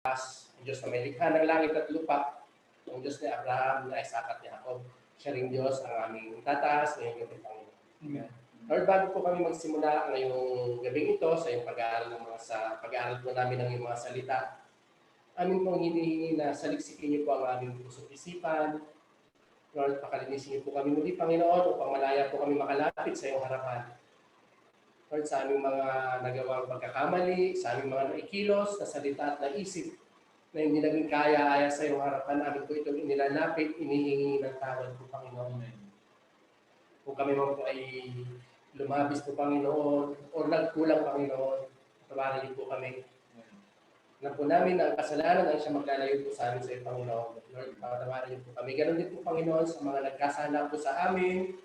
ang Diyos na may likha ng langit at lupa, ang Diyos ni Abraham, ni Isaac at ni Jacob. Siya ring Diyos ang aming tataas ngayong gabi, Panginoon. Amen. Lord, bago po kami magsimula ngayong gabing ito sa iyong pag-aaral po namin ng iyong mga salita, amin pong hinihingi na saliksikin niyo po ang aming puso't isipan. Lord, pakalinisin niyo po kami muli, Panginoon, upang malaya po kami makalapit sa iyong harapan. Lord, sa aming mga nagawang pagkakamali, sa aming mga naikilos, na salita at naisip, na hindi naging kaya-aya sa iyong harapan, amin po itong inilalapit, inihingi ng tawad po, Panginoon. Kung kami mo po ay lumabis po, Panginoon, o nagkulang, Panginoon, tawanan niyo po kami. Na po namin na ang kasalanan ang siya maglalayo po sa amin sa iyo, Panginoon. Lord, patawarin niyo po kami. Ganon din po, Panginoon, sa mga nagkasala po sa amin.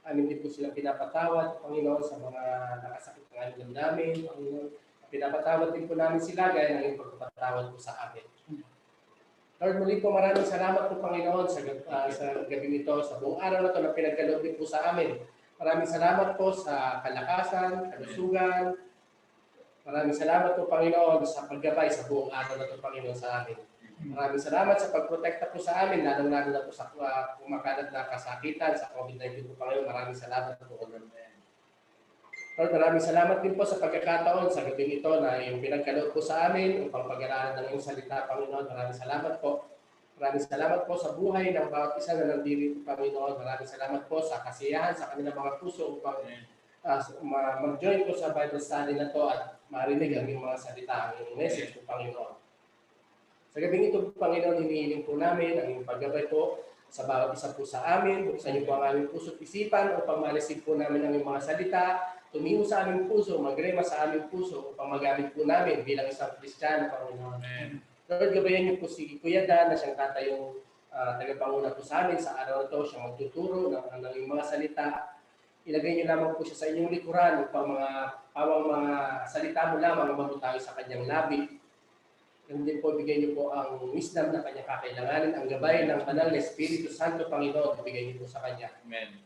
Amin din po sila pinapatawad, Panginoon, sa mga nakasakit ng aming namin, Panginoon. Pinapatawad din po namin sila gaya ng iyong pagpapatawad po sa amin. Lord, muli po maraming salamat po, Panginoon, sa gabi ito, sa buong araw na ito na pinagkaloob din po sa amin. Maraming salamat po sa kalakasan, kalusugan. Maraming salamat po, Panginoon, sa paggabay sa buong araw na ito, Panginoon, sa amin. Maraming salamat sa pagprotekta po sa amin, lalong-lalo na po sa kumakalat na kasakitan sa COVID-19 po, Panginoon. Maraming salamat po, Lord. Lord, maraming salamat din po sa pagkakataon sa gabing ito na yung pinagkaloob po sa amin upang pag-aralan ng iyong salita, Panginoon. Maraming salamat po. Maraming salamat po sa buhay ng bawat isa na nandito, Panginoon. Maraming salamat po sa kasiyahan sa kanilang mga puso upang mag-join po sa Bible study na to at marinig ang iyong mga salita, ang iyong message po, Panginoon. Sa gabing ito, Panginoon, hinihiling po namin ang iyong paggabay po sa bawat isa po sa amin. Buksan niyo po ang aming puso't isipan upang ma-receive po namin ang iyong mga salita, tumiho sa aming puso, magrema sa aming puso upang magamit po namin bilang isang Kristiyano, Panginoon. Amen. Lord, gabayan niyo po si Kuya Dan na siyang tatayong tagapanguna po sa amin sa araw na ito. Siyang magtuturo ng iyong mga salita. Ilagay niyo lamang po siya sa inyong likuran upang pawang mga salita mo lamang mabutawi sa kanyang labi. And din po, bigay niyo po ang wisdom na kanya kakailanganin, ang gabay ng banal na Espiritu Santo, Panginoon, bigay niyo po sa kanya. Amen.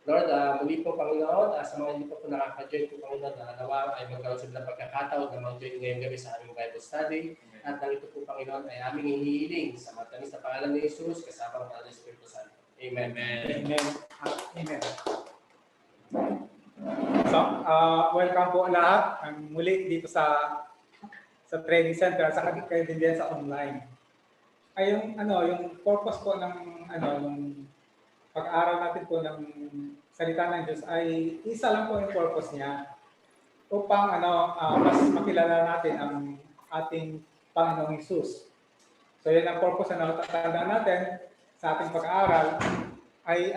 Lord, muli po, Panginoon, sa mga hindi po nakaka-join po, Panginoon, na nawa ay magkaroon sila ng pagkakataon na mag-join ngayong gabi sa aming Bible study. At nang ito po, Panginoon, ay aming hinihiling sa matamis na pangalan ni Jesus kasama ng banal na Espiritu Santo. Amen. Amen. Amen. So, welcome po lahat muli dito sa training center sa kayo din sa online. Ay yung purpose po ng yung pag-aaral natin po ng salita ng Diyos ay isa lang po yung purpose niya upang mas makilala natin ang ating Panginoong Hesus. So yan ang purpose na natatandaan natin sa ating pag-aaral ay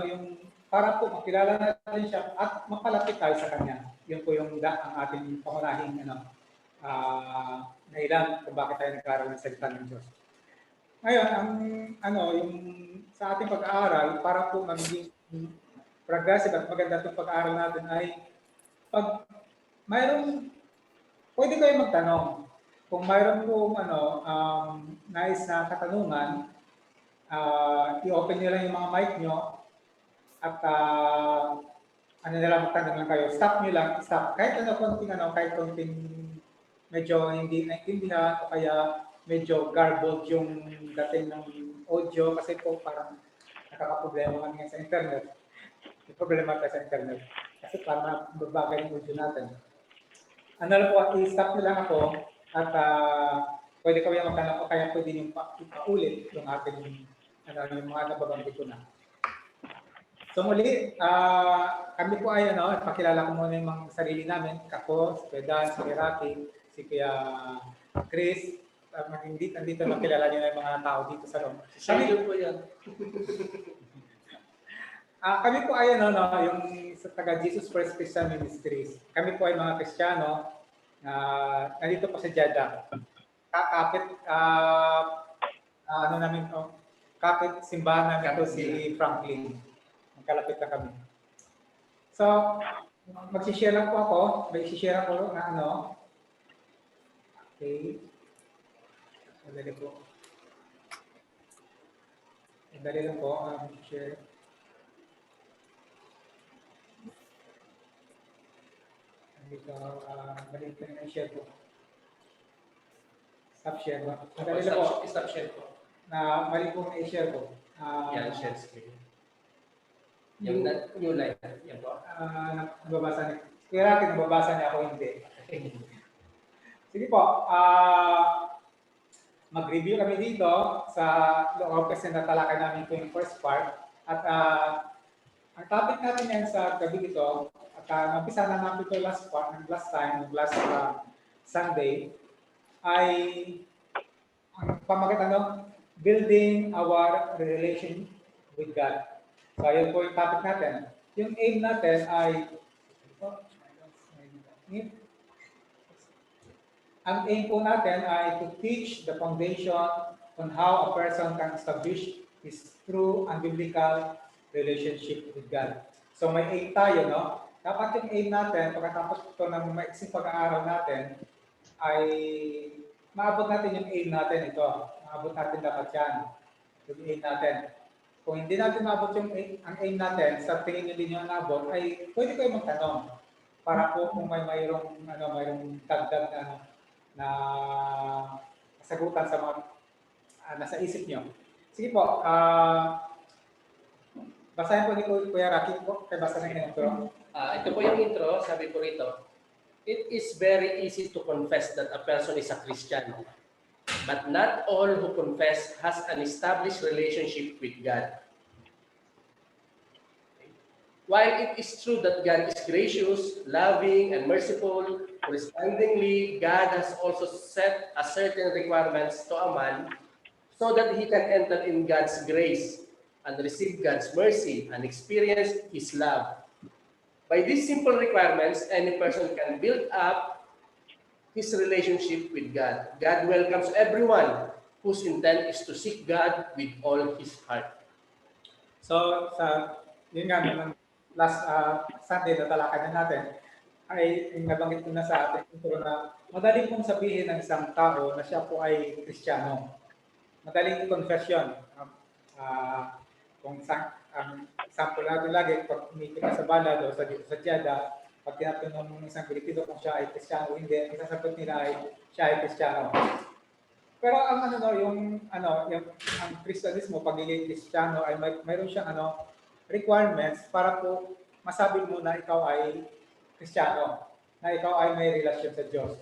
yung para po makilala natin siya at mapalapit tayo sa Kanya. Yun po yung ang ating pangunahing dahilan kung bakit tayo nag-aaral ng salita ng Diyos. Ngayon, yung sa ating pag-aaral, para po maging progressive at maganda itong pag-aaral natin ay pag pwede kayo magtanong. Kung mayroon po nais na katanungan, i-open nyo lang yung mga mic nyo at magtanong lang kayo. Stop nyo lang, stop. Kahit konting medyo hindi naintindihan o kaya medyo garbled yung dating ng audio kasi po parang nakakaproblema kami sa internet. May problema tayo sa internet. Kasi parang babagay yung audio natin. I-stop nyo lang ako at pwede kami magtanong o kaya pwede yung paulit yung ating yung mga nababanggit ko na. So muli, kami po ay pakilala ko muna yung mga sarili namin. Ako, si Pedan, si Iraki, si Kuya Chris. Nandito makilala niyo na yung mga tao dito sa loob. Kami po yan. Kami po ay yung sa taga Jesus First Christian Ministries. Kami po ay mga Kristiyano nandito po sa Jeddah. Kapit simbahan namin ito si Franklin. Magkalapit na kami. So, mag-share lang po ako. Mag-share ako na Okay. Madali po. Madali lang po. Share. Dito, balik na share po. Stop share ba? Opo, Madali lang po stop share po. na mali po na i-share ko. Yan, share screen. Yung new line. Yan po. Nababasa niya. Kaya natin, nababasa niya ako hindi. Sige po. Mag-review kami dito sa loob kasi natalakay namin ito yung first part. At ang topic natin yan sa gabi ito, at nampisa na namin ito last time, last Sunday, ay ang pamagat building our relation with God. So, yun po yung topic natin. Yung aim natin ay, ang aim po natin ay to teach the foundation on how a person can establish his true and biblical relationship with God. So, may aim tayo, no? Dapat yung aim natin, pagkatapos ito ng maiksing pag-aaral natin, ay maabot natin yung aim natin ito. Maabot natin dapat yan. Yung aim natin. Kung hindi natin maabot yung ang aim natin, sa tingin nyo din yung nabot, ay pwede kayo magtanong para po kung mayroong dagdag na kasagutan sa mga nasa isip nyo. Sige po, basahin po ni Kuya Rocky po, kaya basa na yung intro. Ito po yung intro, sabi po rito, it is very easy to confess that a person is a Christian. But not all who confess has an established relationship with God. While it is true that God is gracious, loving, and merciful, correspondingly, God has also set a certain requirements to a man so that he can enter in God's grace and receive God's mercy and experience His love. By these simple requirements, any person can build up his relationship with God. God welcomes everyone whose intent is to seek God with all his heart. So, yun nga, last Sunday na talakay natin, ay nabanggit ko na sa atin intro na madali pong sabihin ng isang tao na siya po ay Kristiyano. Madaling confession. Kung example natin lagi, pag umikot ka sa balad o sa Jeddah, pag tinatanong ng isang Pilipino kung siya ay Kristiyano o hindi, ang sasagot nila ay siya ay Kristiyano. Pero ang ang Kristyanismo, pagiging Kristiyano ay mayroon siyang requirements para po masabi mo na ikaw ay Kristiyano, na ikaw ay may relasyon sa Diyos.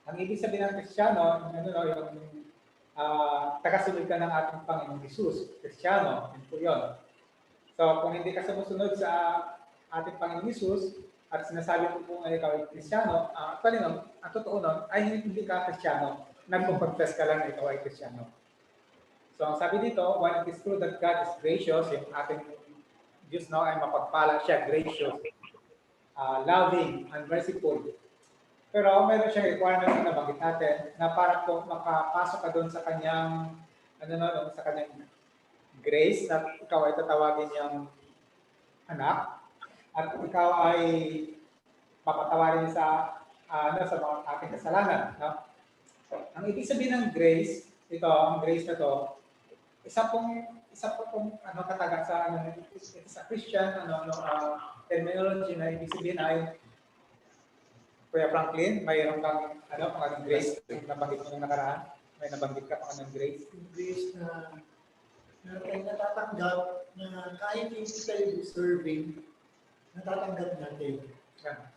Ang ibig sabihin ng Kristiyano, yung tagasunod ka ng ating Panginoong Hesus, Kristiyano, yun po yun. So, kung hindi ka sumusunod sa ating Panginoong Hesus, at sinasabi mo po na ikaw ay Kristiyano, ang totoo nun, ay hindi ka Kristiyano. Nagpo-confess ka lang na ikaw ay Kristiyano. So, ang sabi dito, while it is true that God is gracious, yung ating Diyos ay mapagpala siya, gracious, loving, and merciful. Pero mayroon siyang requirement na nabanggit natin na para po makapasok ka doon sa kanyang sa kanyang grace na ikaw ay tatawagin niyang anak at ikaw ay papatawarin sa sa mga ating kasalanan, no? Ang ibig sabihin ng grace, ang grace na to, isa pong katagang sa Christian terminology na ibig sabihin ay Kuya Franklin, mayroon kang pangalang grace na nabanggit mo nung nakaraan? May nabanggit ka pangalang grace? Grace na natatanggap na kahit hindi tayo deserving, natatanggap natin.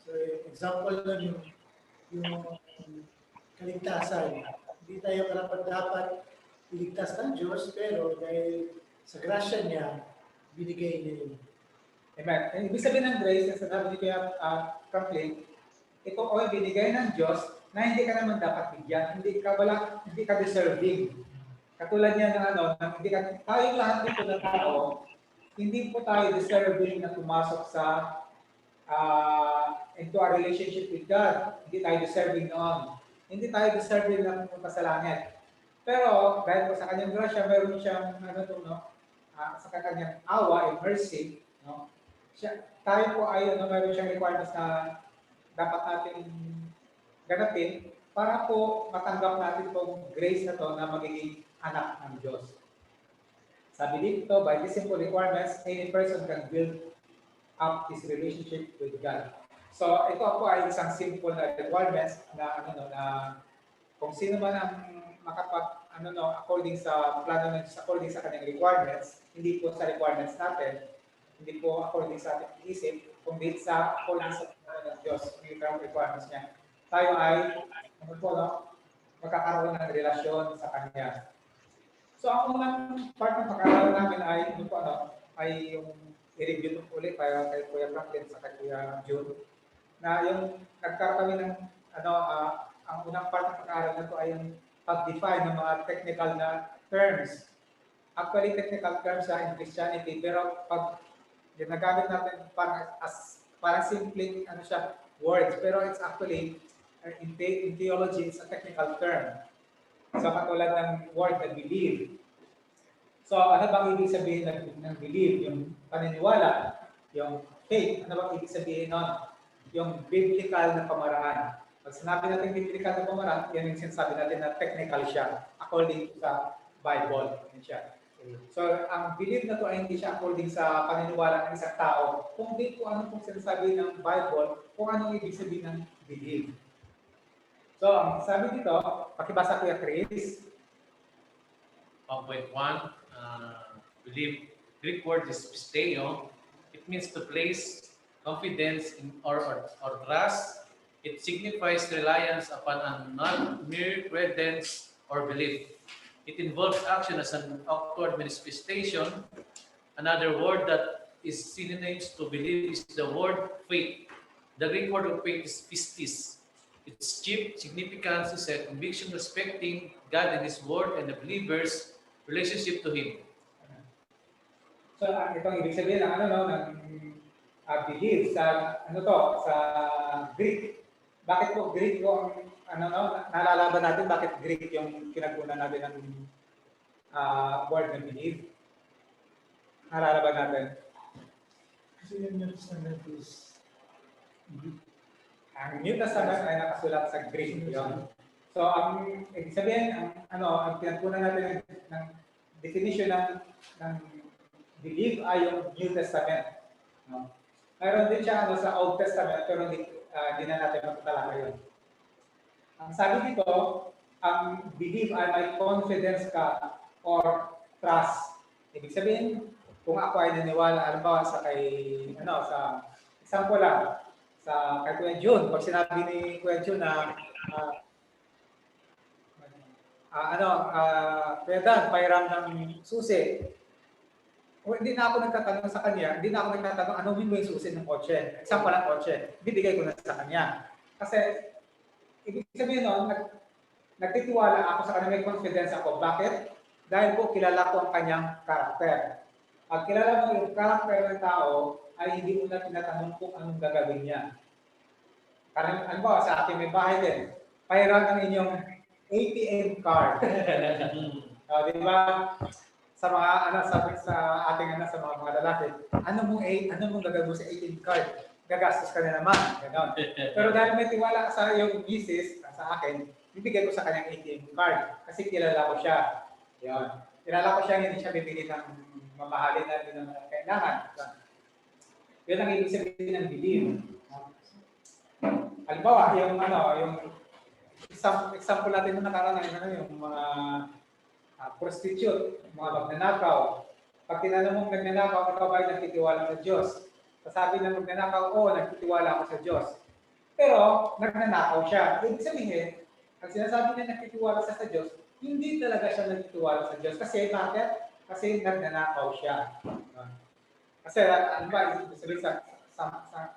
So, example lang yung kaligtasan. Hindi tayo karapat-dapat iligtas ng Diyos, pero dahil sa grasya niya, binigay niya yun. Amen. Ibig sabihin ng grace, na sabi ni Kuya Franklin, ito ay binigay ng Diyos na hindi ka naman dapat bigyan, hindi ka deserving. Katulad niya ng tayo lahat dito na tao, hindi po tayo deserving na pumasok sa into a relationship with God. Hindi tayo deserving noon. Hindi tayo deserving na pumunta sa langit. Pero dahil po sa kanyang grasya, meron siyang sa kanyang awa and mercy, no? Tayo po ay meron siyang requirements na dapat natin ganapin para po matanggap natin itong grace na to na magiging anak ng Diyos. Sabi dito, by these simple requirements, any person can build up his relationship with God. So, ito po ay isang simple na requirements na kung sino man ang according sa plano ng Diyos, according sa kanyang requirements, hindi po sa requirements natin, hindi po according sa ating isip, kundi sa according sa plano ng Diyos, yung requirements niya. Tayo ay, magkakaroon ng relasyon sa Kanya. So, ang unang part ng pag-aaral namin ay, ay yung i-review ulit para kay Kuya Franklin sa kay Kuya June, na yung nagkaroon kami ng, ang unang part ng pag-aaral na ito ay yung pag-define ng mga technical na terms. Actually, technical terms in Christianity, pero pag ginagamit natin parang simple words, pero it's actually in theology, it's a technical term. So, katulad ng word na believe. So, ano bang ibig sabihin ng believe? Yung paniniwala, yung faith, ano bang ibig sabihin nun? Yung biblical na pamaraan. Pag sinabi natin biblical na pamaraan, yan yung sinasabi natin na technical siya, according sa Bible. Yan siya. So, ang belief na to ay hindi siya according sa paniniwala ng isang tao, kundi kung ano pong sinasabi ng Bible, kung anong ibig sabihin ng belief. So, ang sabi dito, pakibasa ko yung Chris. 1.1, believe, Greek word is pisteo. It means to place confidence in or trust. It signifies reliance upon a not mere credence or belief. It involves action as an outward manifestation. Another word that is synonyms to believe is the word faith. The Greek word of faith is pistis. Its chief significance is a conviction respecting God and His Word and the believer's relationship to Him. So, itong ibig sabihin ng believe sa sa Greek. Bakit po Greek po ang nalalaban natin bakit Greek yung pinagkunan natin ng word na believe? Nalalaban natin. Kasi yung New Testament is Ang New Testament ay nakasulat sa Greek. Yun. So, ang ibig sabihin, ang pinagkunan natin ng definition ng belief ay yung New Testament. No? Mayroon din siya sa Old Testament, pero hindi na natin matutalaka yun. Ang sabi dito, ang belief ay may confidence ka or trust. Ibig sabihin, kung ako ay naniwala, halimbawa sa example lang, kay Kuya June, pag sinabi ni Kuya June na Kuya Dan, pairam ng susi. Hindi na ako nagtatanong sa kanya, ano mo yung susi ng kotse? Example lang kotse, bibigay ko na sa kanya. Kasi, ibig sabihin nun, nagtitiwala ako sa kanya, may confidence ako. Bakit? Dahil po kilala ko ang kanyang karakter. Pag kilala mo yung karakter ng tao, ay hindi mo na tinatanong kung anong gagawin niya. Karang sa akin may bahay din. Pairan ang inyong ATM card. Di ba? Sa mga sa ating sa mga lalaki, ano mong gagawin sa ATM card? Gagastos ka na naman. Ganon. Pero dahil may tiwala sa iyong misis, sa akin, bibigay ko sa kanyang ATM card kasi kilala ko siya. Yan. Kilala ko siya, hindi siya bibili ng mamahalin na hindi naman kailangan. Yun ang ibig sabihin ng believe. Halimbawa, yung example natin na nakaraan yung mga prostitute, mga magnanakaw. Pag tinanong mong nagnanakaw, ikaw ba ay nagtitiwala sa Diyos? Sasabi ng magnanakaw, oo, nagtitiwala ako sa Diyos. Pero, nagnanakaw siya. Ibig sabihin, ang sinasabi niya nagtitiwala siya sa Diyos, hindi talaga siya nagtitiwala sa Diyos. Kasi, bakit? Kasi nagnanakaw siya. Kasi, ano ba, ibig sabihin sa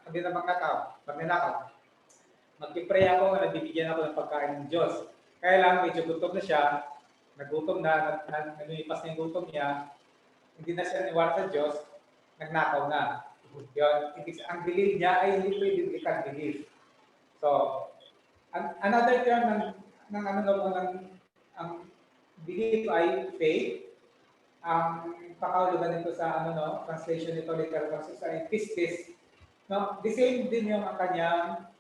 kabila ng magnanakaw, magpipray ako, nabibigyan ako ng pagkain ng Diyos. Kaya lang, medyo gutom na siya, nagutom na, nanulipas na yung gutom niya, hindi na siya niwala sa Diyos, nagnakaw na. Yun, ang belief niya ay hindi biblical belief. So, another term ang belief ay faith. Ang pakaulugan nito sa translation nito, literal translation ay pistis. No, the same din yung kanyang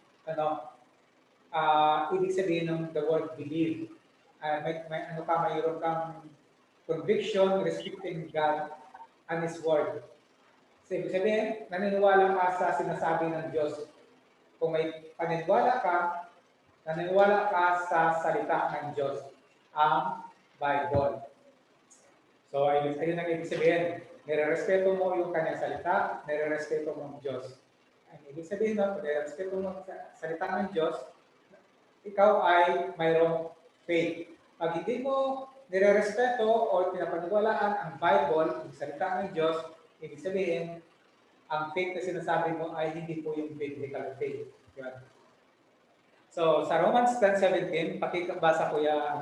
ibig sabihin ng the word believe. Mayroon kang conviction respecting God and His Word. So, ibig sabihin, naniniwala ka sa sinasabi ng Diyos. Kung may paniniwala ka naniniwala ka sa salita ng Diyos, ang Bible. So, ayun ang ibig sabihin. Nire-respeto mo yung kanyang salita, nire-respeto mo ang Diyos. Ang ibig sabihin nun, kung nire-respeto mo ang salita ng Diyos, ikaw ay mayroong faith. Pag hindi mo nire-respeto o pinapaniwalaan ang Bible, yung salita ng Diyos, ibig sabihin, ang faith na sinasabi mo ay hindi po yung biblical faith. Yun. So, sa Romans 10:17, pakibasa Kuya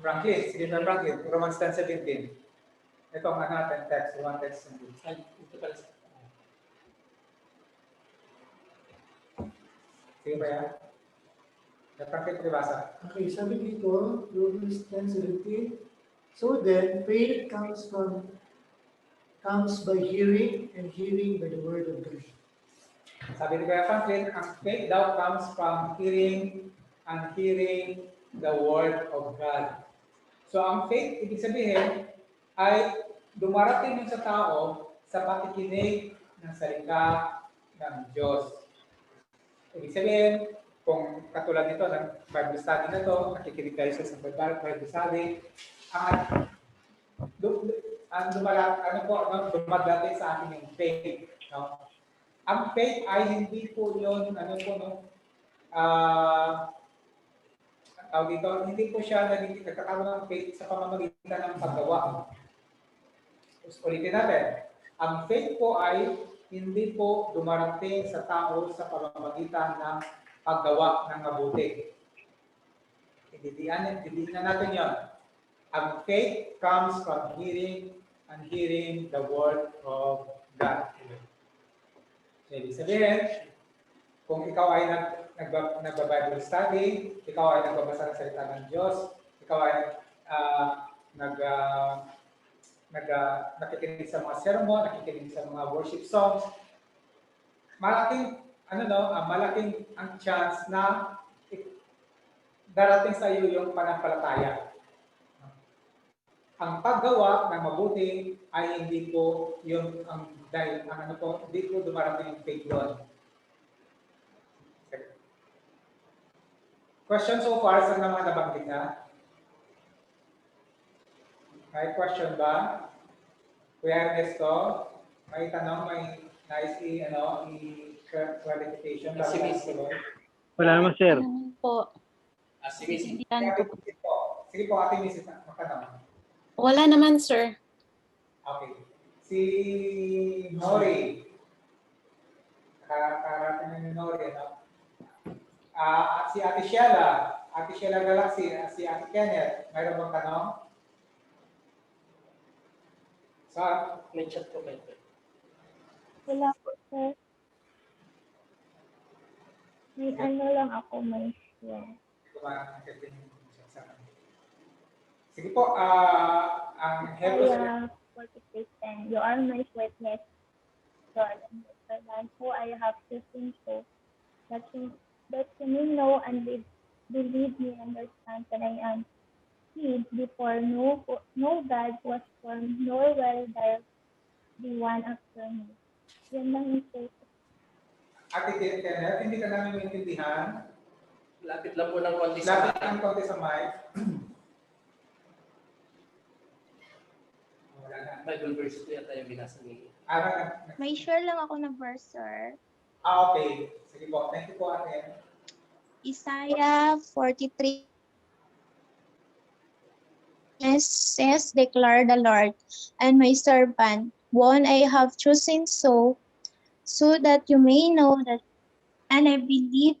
Franklin, sige na Franklin, Romans 10:17. Ito ang natin text, one text. Ay, ito pala. Sige ba yan? Franklin, pakibasa. Okay, sabi dito, Romans 10:17. So then, faith comes by hearing, and hearing by the word of God. Sabi ni Kuya Franklin, ang faith daw comes from hearing and hearing the word of God. So ang faith, ibig sabihin, ay dumarating yun sa tao sa pakikinig ng salita ng Diyos. Ibig sabihin, kung katulad nito ng Bible study na to, nakikinig tayo sa Bible study, dumadating sa atin yung faith. No? Ang faith ay hindi po yun, hindi po siya nagkakaroon ng faith sa pamamagitan ng paggawa. Ulitin natin. Ang faith po ay hindi po dumarating sa tao sa pamamagitan ng paggawa ng mabuti. Hindi natin yon. Ang faith comes from hearing and hearing the word of God. So, ibig sabihin, kung ikaw ay nagba-Bible study, ikaw ay nagbabasa ng salita ng Diyos, ikaw ay nakikinig sa mga sermon, nakikinig sa mga worship songs, malaking ang chance na darating sa iyo yung panampalataya. Ang paggawa ng mabuti ay hindi po yung hindi po dumarating yung faith doon. Question so far sa mga nabanggit na? May question ba? Kuya Ernesto, may tanong, may nice i-clarification? Wala naman, sir. Ano po? Si Miss. Sige po, Ate Mrs. Makanong. Wala naman, sir. Okay. Si Nori. Karating ni Nori, no? Si Ate Sheila Galaxy, si Ate Kenneth, mayroon bang tanong? Saan? May chat ko kayo. Wala po, sir. May ano lang ako, may share. Sige po, ang Hebrews... Isaiah 46:10. You are my witness, Lord, and my servant, who I have chosen so that you may know and believe me and understand that I am He. Before no God was formed, nor will there be one after me. Yan lang yung say. Ate Kenneth, hindi ka namin maintindihan. Lapit lang po ng konti sa Lapit ang konti sa mic. Wala na. Bible verse ito yata yung binasa ni. May share lang ako na verse, sir. Okay. Sige po. Thank you po, Ate. Isaiah 43 says, declare the Lord, and my servant, one I have chosen so that you may know that, and I believe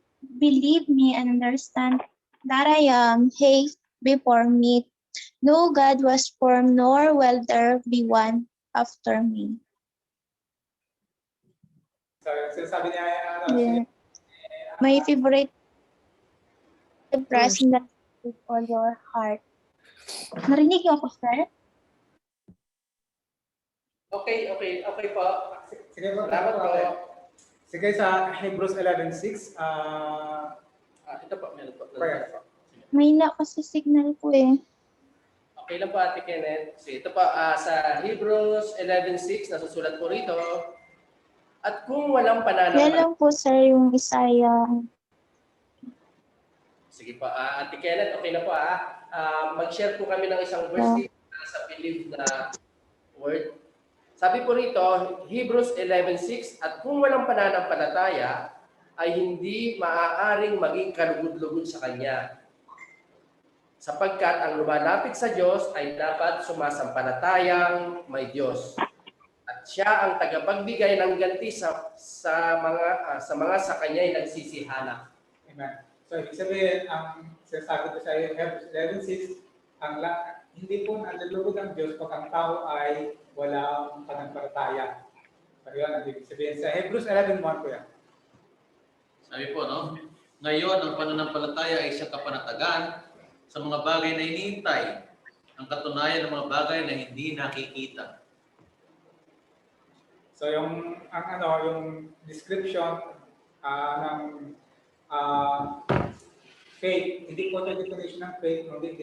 me and understand that I am He. Before me no God was formed, nor will there be one after me. So, sabi niya, Yeah. My favorite pressing that with all your heart. Narinig niyo ako, sir? Okay po. sige po. Salamat po. Sige, sa Hebrews 11:6, Ito po, meron po. prayer. May na kasi signal ko eh. Okay lang po, Ate Kenneth. So, ito po, sa Hebrews 11:6, nasusulat po rito. At kung walang Yan pananampalataya, lang po, sir, yung Isaiah Sige po. Ate Kenneth, okay na po mag-share po kami ng isang verse dito sa believe na word. Sabi po rito, Hebrews 11:6, at kung walang pananampalataya, ay hindi maaaring maging kalugod-lugod sa Kanya. Sapagkat ang lumalapit sa Diyos ay dapat sumasampalatayang may Diyos. At siya ang tagapagbigay ng ganti sa mga sa Kanya ay nagsisihanap. Amen. So, ibig sabihin, ang sinasabi ko sa iyo, Hebrews 11:6, hindi po nalulugod ang Diyos pag ang tao ay walang pananampalataya. So, yun ang ibig sabihin sa Hebrews 11:1 po yan. Sabi po, no? Ngayon, ang pananampalataya ay siyang kapanatagan sa mga bagay na hinihintay, ang katunayan ng mga bagay na hindi nakikita. So, yung description ng faith, hindi po ito definition ng faith, kundi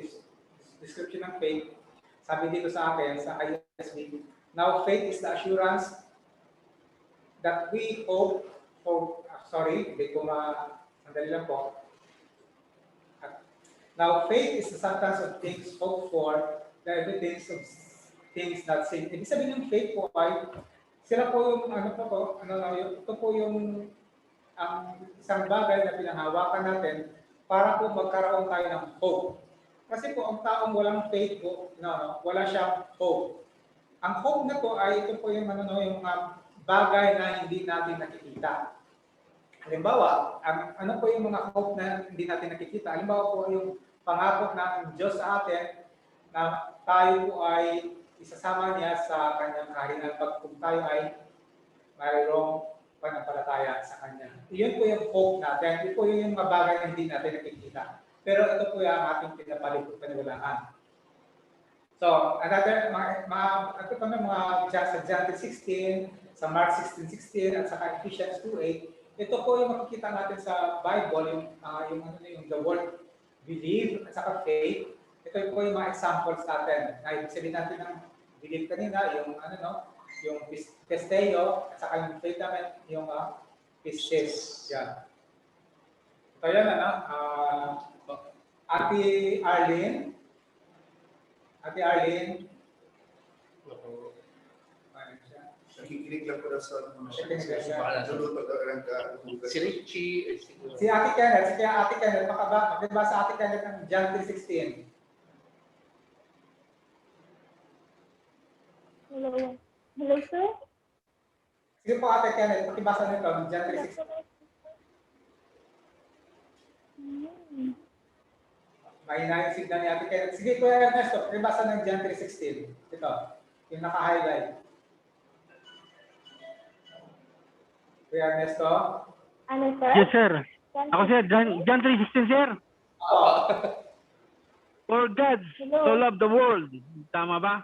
description ng faith. Sabi dito sa akin, sa ISB, now faith is the assurance that we hope for, hindi ko sandali lang po. Now faith is the substance of things hoped for, the evidence of things not seen. Ibig sabihin ng faith po ay, sila po yung, ito po yung isang bagay na pinanghawakan natin para po magkaroon tayo ng hope. Kasi po, ang taong walang faith po, wala siyang hope. Ang hope na po ay ito po yung, yung bagay na hindi natin nakikita. Halimbawa, ano po yung mga hope na hindi natin nakikita? Halimbawa po yung pangako ng Diyos sa atin na tayo po ay isasama niya sa kanyang kahinan pag tayo ay mayroong pananampalataya sa kanya. Iyon po yung hope natin. Ito po yung mga bagay na hindi natin nakikita. Pero ito po yung ating paniwalaan. So, another, mga sa John 16, sa Mark 16:16, at sa Ephesians 2:8, ito po yung makikita natin sa Bible, yung the word believe at saka faith. Ito po yung mga examples natin. Na ibig sabihin natin ng believe kanina, yung yung pisteo, at saka yung faith namin, yung pistis. Yan. Ito yan, Ate Arlene. Nakikinig lang po na sa Luluto si Richie. Si Ate Kenneth, magbasa Ate Kenneth ng John 3:16. Hello, sir? Sige po Ate Kenneth, pakibasa nito ng John 3:16. Mahina yung signal ni Ate Kenneth. Sige, Kuya Ernesto, pakibasa ng John 3:16. Ito, yung naka-highlight. Kuya Ernesto? Ano, sir? Yes, sir. Ako, sir. John 3:16, sir. For God so loved the world. Tama ba?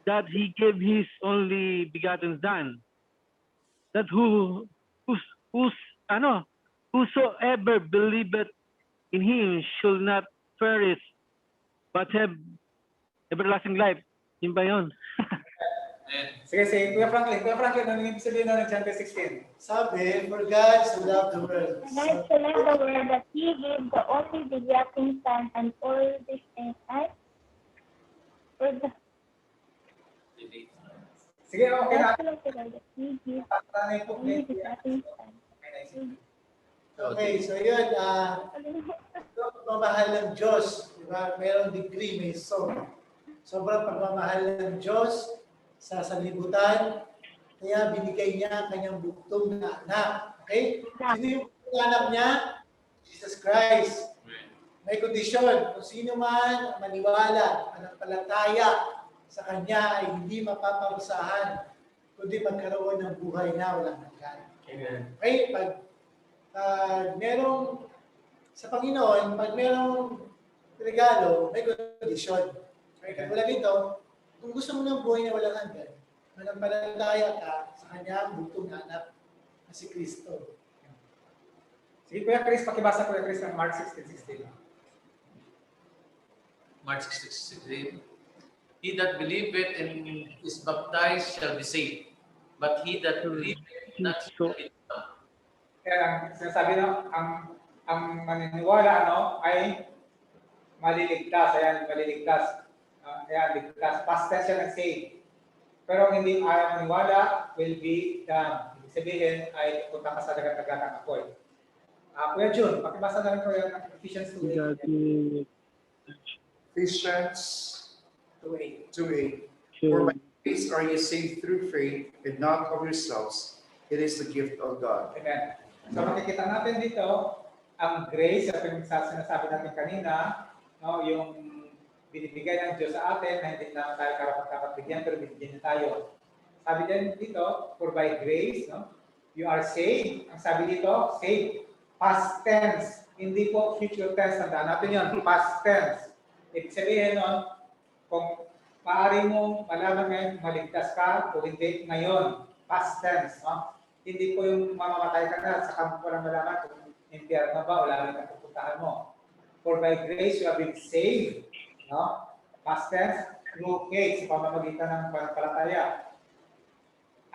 That He gave His only begotten Son. That whosoever believeth in Him should not perish, but have everlasting life. Yun ba yun? Sige, Kuya Franklin, ano yung sabihin na ng John 3:16? Sabi, for God so loved the world. God so loved the world that He gave the only begotten Son, and all these things, right? For the Sige, okay na. God so loved the world that He gave Tanay po, only begotten Son. Okay, so yun, pagmamahal ng Diyos, diba? Mayroong degree, may song. Sobrang pagmamahal ng Diyos sa sanlibutan, kaya binigay niya kanyang buktong na anak. Okay? Sino yung anak niya? Jesus Christ. May kondisyon. Kung sino man maniwala, manampalataya sa kanya ay hindi mapaparusahan, kundi magkaroon ng buhay na walang hanggan. Amen. Okay? Pag merong sa Panginoon, pag merong regalo, may kondisyon. Okay? Katulad dito, kung gusto mo ng buhay na walang hanggan, manampalataya ka sa kanyang buktong na anak na si Kristo. Sige, Kuya Chris, pakibasa Kuya Chris ng Mark 16:16. Mark 6:16. He that believeth and is baptized shall be saved, but he that believeth not shall be damned. Kaya lang, sinasabi na, ang maniniwala ay maliligtas. Ayan, maliligtas. Ayan, ligtas. Past tense yan ang save. Pero kung hindi ayaw maniwala, will be damned. Ibig sabihin ay punta ka sa dagat-dagat ng apoy. Kuya Jun, pakibasa na rin ko yung Ephesians 2:8. Ephesians 2:8. 2:8. For by grace are you saved through faith, and not of yourselves. It is the gift of God. Amen. So makikita natin dito, ang grace, at yung sinasabi natin kanina, yung binibigay ng Diyos sa atin na hindi naman tayo karapat-dapat bigyan, pero binigyan niya tayo. Sabi din dito, for by grace, you are saved. Ang sabi dito, saved. Past tense. Hindi po future tense. Tandaan natin yun. Past tense. Ibig sabihin kung maaari mo malaman ngayon kung maligtas ka o hindi ngayon. Past tense. Hindi po yung mamamatay ka na sa kampo lang malaman kung impyerno ba o lalim ang pupuntahan mo. For by grace you have been saved. Past tense, through faith, sa pamamagitan ng pananampalataya.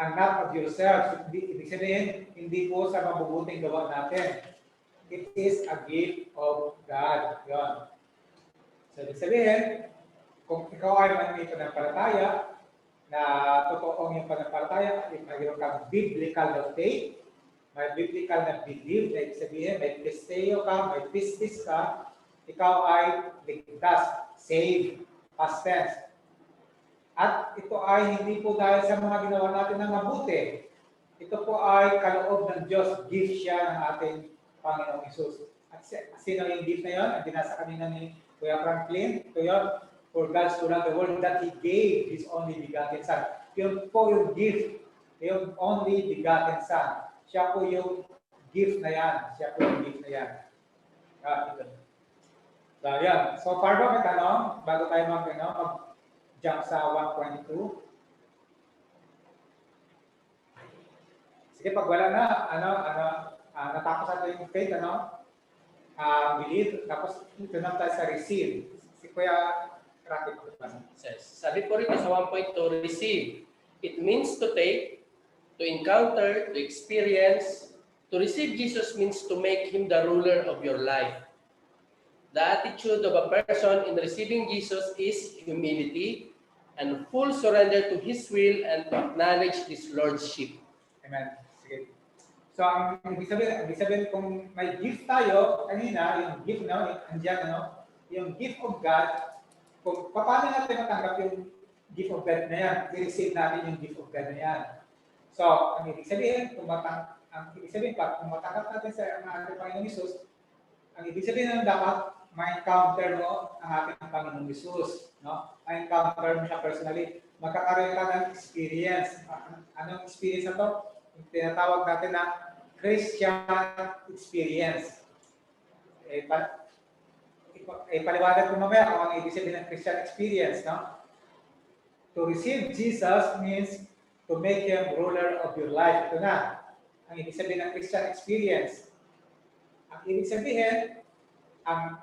And not of yourselves. Ibig sabihin, hindi po sa mabubuting gawa natin. It is a gift of God. Yun. So, ibig sabihin, kung ikaw ay may pananampalataya, na totoong yung pananampalataya, mayroon kang biblical na faith, may biblical na belief, na ibig sabihin, may pisteo ka, may pistis ka, ikaw ay ligtas, saved, past tense. At ito ay hindi po dahil sa mga ginawa natin na mabuti. Ito po ay kaloob ng Diyos, gift siya ng ating Panginoong Hesus. At sino yung gift na yun? Ang binasa kanina ni Kuya Franklin, ito yun, for God so loved the world that He gave His only begotten Son. Yun po yung gift, yung only begotten Son. Siya po yung gift na yan. Siya po yung gift na yan. So, yan. So, far ba may tanong? Bago tayo mag-jump sa 122. Sige, pag wala na, natapos natin yung faith, believe, tapos ito na tayo sa receive. Si Kuya Rocky, Sabi po rito sa 1.2, receive. It means to take, to encounter, to experience. To receive Jesus means to make Him the ruler of your life. The attitude of a person in receiving Jesus is humility and full surrender to His will and to acknowledge His Lordship. Amen. Sige. So, ang ibig sabihin kung may gift tayo, kanina, yung gift, andyan, yung gift of God, kung paano natin matanggap yung gift of God na yan, i-receive natin yung gift of God na yan. So, ang ibig sabihin, kung matanggap natin sa ating Panginoong Hesus, ang ibig sabihin ng dapat, ma-encounter mo ang ating Panginoong Hesus. Ma-encounter mo siya personally. Magkakaroon ka ng experience. Anong experience na to? Yung tinatawag natin na Christian experience. Paliwanag ko mamaya kung ang ibig sabihin ng Christian experience. To receive Jesus means to make Him ruler of your life. Ito na. Ang ibig sabihin ng Christian experience. Ang ibig sabihin,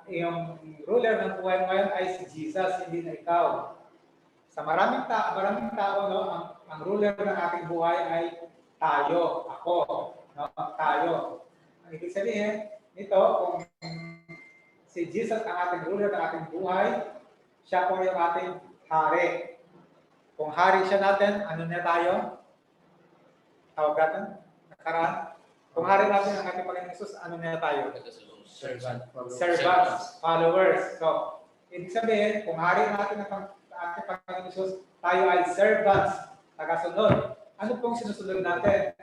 yung ruler ng buhay ngayon ay si Jesus, hindi na ikaw. Sa maraming tao, ang ruler ng ating buhay ay tayo, ako, tayo. Ang ibig sabihin nito, kung si Jesus ang ating ruler ng ating buhay, siya po yung ating hari. Kung hari siya natin, ano na tayo? Tawag natin? Nakaraan? Kung hari natin ang ating Panginoon Hesus, ano na tayo? Servants, followers. So, ibig sabihin, kung hari natin ang ating Panginoon Hesus, tayo ay servants, tagasunod. Ano pong sinusunod natin?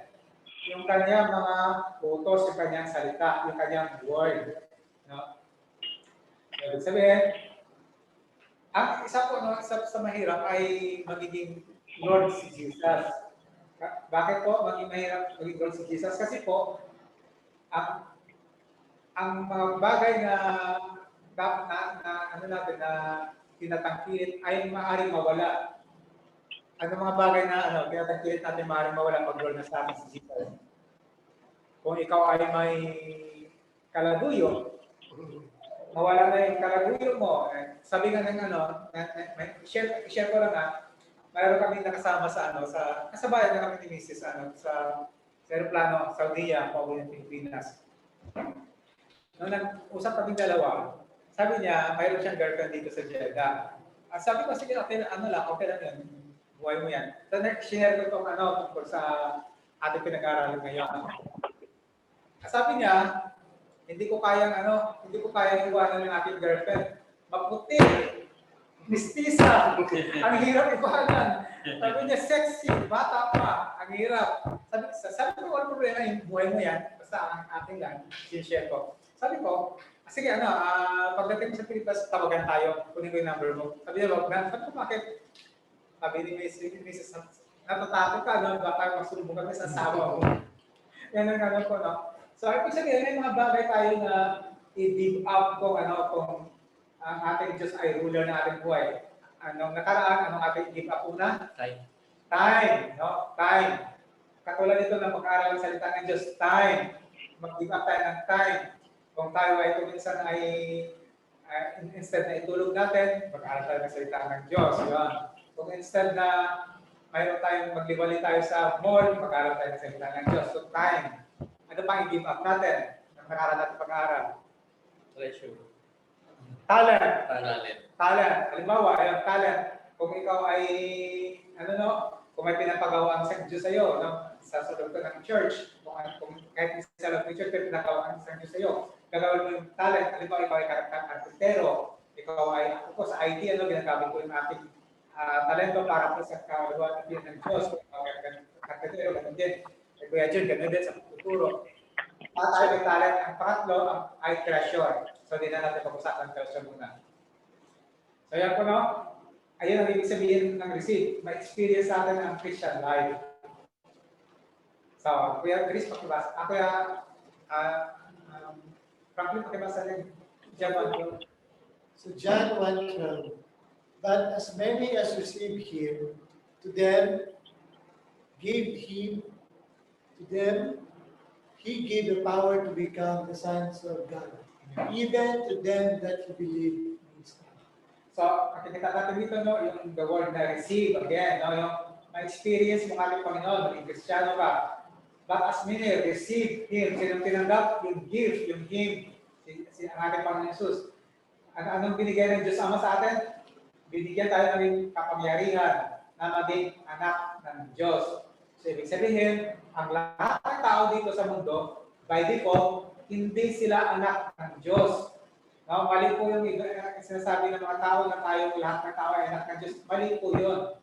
Yung kanyang mga utos, yung kanyang salita, yung kanyang word. Ibig sabihin, ang isa po sa mahirap ay magiging Lord si Jesus. Bakit po maging mahirap maging Lord si Jesus? Kasi po, ang mga bagay na tinatangkilik ay maaaring mawala. Ano mga bagay na tinatangkilik natin maaaring mawala pag Lord na sa atin si Jesus? Kung ikaw ay may kalaguyo, mawala na yung kalaguyo mo. Sabi nga ng share ko lang mayroon kami nakasama sa kasabayan na kami ni Mrs. sa aeroplano, Saudi, pauwi ng Pilipinas. nung nag-usap kami dalawa, sabi niya, mayroon siyang girlfriend dito sa Jeddah. Sabi ko, sige, okay, ano lang, okay lang yan. Buhay mo yan. So, share ko itong tungkol sa ating pinag-aaralan ngayon. Sabi niya, hindi ko kayang iwanan ng aking girlfriend. Maputi, mistisa, ang hirap iwanan. Sabi niya, sexy, bata pa, ang hirap. Sabi ko, walang problema, yung buhay mo yan, basta ang ating lang, sinishare ko. Sabi ko, sige, pagdating mo sa Pilipinas, tawagan tayo, kunin ko yung number mo. Sabi niya, wag na. Sabi ko, bakit? Sabi ni Mrs. Natatakot ka, baka masumbong kami sa asawa mo. Yan ang ko, no? So, ibig sabihin, may mga bagay tayo na i-give up kung ang ating Diyos ay ruler na ating buhay. Anong nakaraan, anong ating give up una? Time, no? Time. Katulad nito ng pag-aaral ng salita ng Diyos, time. Mag-give up tayo ng time. Kung tayo ay kuminsan ay instead na itulog natin, mag-aaral tayo ng salita ng Diyos. Yun. Kung instead na mayroon tayong magliwali tayo sa mall, mag-aaral tayo ng salita ng Diyos. So, time. Ano pang i-give up natin? Ang nakaral natin pag-aaral. Treasure. Talent. Talent. Halimbawa, ayun, talent. Kung ikaw ay, kung may pinapagawa ang Diyos sa iyo, sa sulog ng church, kung kahit isa lang ng church, may pinapagawa ang Diyos sa iyo, gagawin mo yung talent. Halimbawa, ikaw ay karpentero, ikaw ay, ako sa IT, ginagamit ko yung ating talento para po sa kaluwa ng Diyos. Kung ikaw ay karpentero, ganun din. Kuya Jun, ganun din sa futuro. At tayo may talent. Ang pangatlo ay treasure. So, di na natin pag-usapan treasure muna. So, yan po, no? Ayun ang ibig sabihin ng receive. Ma-experience natin ang Christian life. So, Kuya Chris, pakibasa. Kuya Franklin, pakibasa din. John 1:12. So John 1:12. But as many as receive him, to them he gave the power to become the sons of God, even to them that believe in his name. So, nakikita natin dito, no, yung the word na receive, again, no, yung ma-experience mo ating Panginoon, maging Kristiyano ka. But as many receive Him, sinong tinanggap, yung gift, yung Him, ang ating Panginoon Jesus. Anong binigay ng Diyos Ama sa atin? Binigyan tayo ng kapangyarihan na maging anak ng Diyos. So, ibig sabihin, ang lahat ng tao dito sa mundo, by default, hindi sila anak ng Diyos. No, mali po yung sinasabi ng mga tao na tayo, lahat ng tao ay anak ng Diyos. Mali po yun.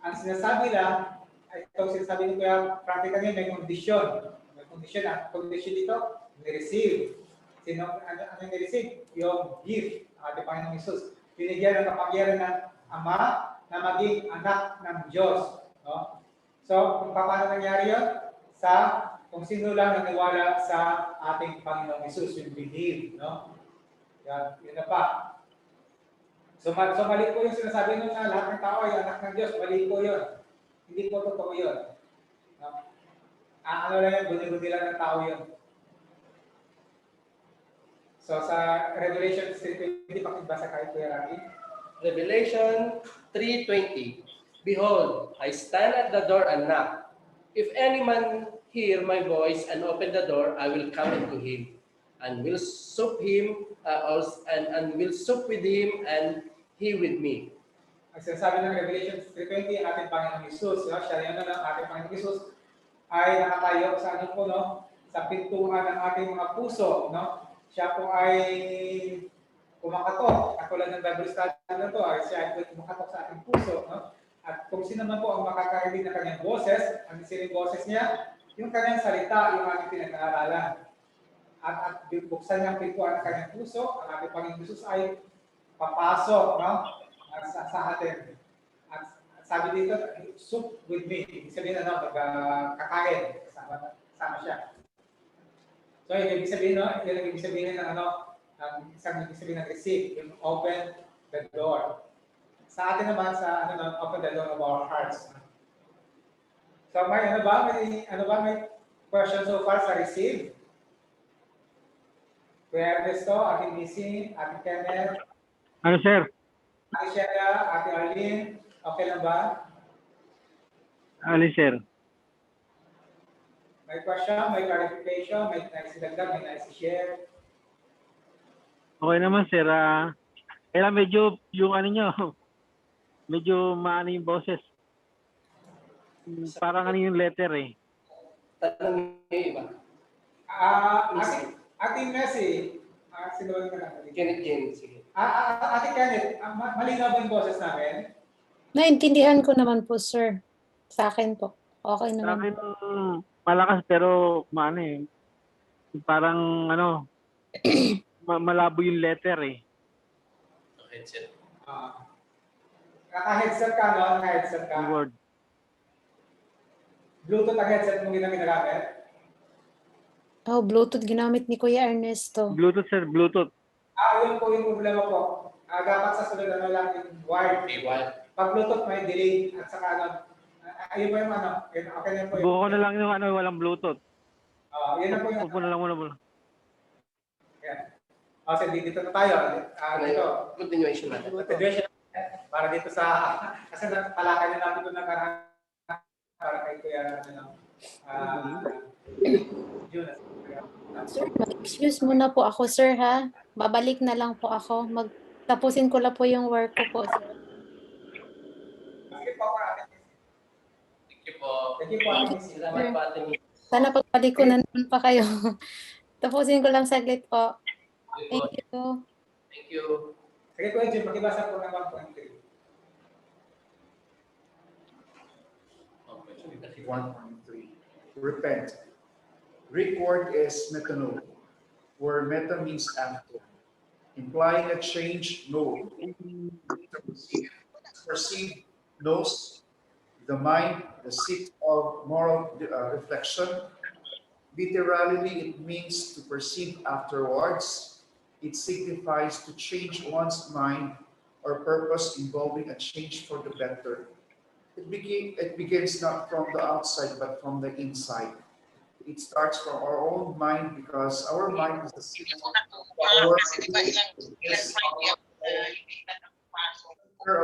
Ang sinasabi lang, itong sinasabi ni Kuya practically may kondisyon. May kondisyon. Ang kondisyon dito, ni-receive. Ano ni-receive? Yung gift, ang ating Panginoong Isus. Binigyan ng kapangyarihan ng Ama na maging anak ng Diyos. No? So, kung paano nangyari yun? Kung sino lang naniwala sa ating Panginoong Isus, yung believe. No? Yan, yun na pa. So mali po yung sinasabi nung lahat ng tao ay anak ng Diyos. Mali po yun. Hindi po totoo yun. Ano lang yun, guni-guni lang ng tao yun. So sa Revelation 3:20, pakibasa kayo, Kuya Rami. Revelation 3:20. Behold, I stand at the door and knock. If any man hear my voice and open the door, I will come into him, and will sup him, and will sup with him, and he with me. Ang sinasabi ng Revelation 3:20, ang ating Panginoong Isus, no? Siya yun ang ating Panginoong Isus, ay nakatayo sa sa pintuan ng ating mga puso, no? Siya po ay kumakatok, katulad ng Bible study na to, siya ay kumakatok sa ating puso, no? At kung sino man po ang makakarinig ng kanyang boses, ang sining boses niya, yung kanyang salita, yung ating pinag-aaralan. At buksan niya ang pintuan ng kanyang puso, ang ating Panginoong Isus ay papasok, no? Sa atin. At sabi dito, sup with me. Ibig sabihin kakain. Kasama siya. So, ibig sabihin, no? Yung ibig sabihin ng isang ibig sabihin ng receive, yung open the door. Sa atin naman, open the door of our hearts. So, may question so far sa receive? Kuya Ernesto, Ate Missy, Ate Kenneth, Ano, sir? Ate Sheila, Ate Arlene, okay lang ba? Ano, sir? May question, may clarification, may nais idagdag, may nais i-share. Okay naman, sir. Kaya medyo yung ano nyo, medyo maano yung boses. Parang ano yung letter eh. Tanong niyo yung iba. Ate Messi, sinuwag ka na. Kenneth James, sige. Ate Kenneth, malinaw ba yung boses namin? Naintindihan ko naman po, sir. Sa akin po. Okay Sa naman. akin, malakas pero maano eh. Parang ano, malabo yung letter eh. Headset. Naka-headset ka, no? Naka-headset ka. Word. Bluetooth ang headset mo ginagamit? Oh, Bluetooth ginamit ni Kuya Ernesto. Bluetooth, sir. Bluetooth. Yun po yung problema po. Dapat sa sunod lang yung wired. Pag Bluetooth may delay at saka ano, ayun po yung ano, yun, okay na po yun. Buko na lang yung ano, walang Bluetooth. Yun na po yung Upo na lang muna. Yan. Sige, dito na tayo. Dito. Continuation natin. Continuation. Para dito sa, kasi palakay na natin doon nakaraan para kay Kuya, Jonas. Sir, excuse muna po ako, sir, ha? Babalik na lang po ako. Tapusin ko lang po yung work ko po, sir. Sige po, Thank you po. thank you po. Salamat po, Ate Miss. Sana pagbalik ko na naman pa kayo. Tapusin ko lang saglit po. Thank you. Thank you. Sige Kuya Jim, pakibasa po ng 1.3. 1.3. Repent. Greek word is metanoia, where meta means after, implying a change, no. Perceive, knows, the mind, the seat of moral reflection. Literally, it means to perceive afterwards. It signifies to change one's mind or purpose involving a change for the better. It begins not from the outside, but from the inside. It starts from our own mind because our mind is the seat of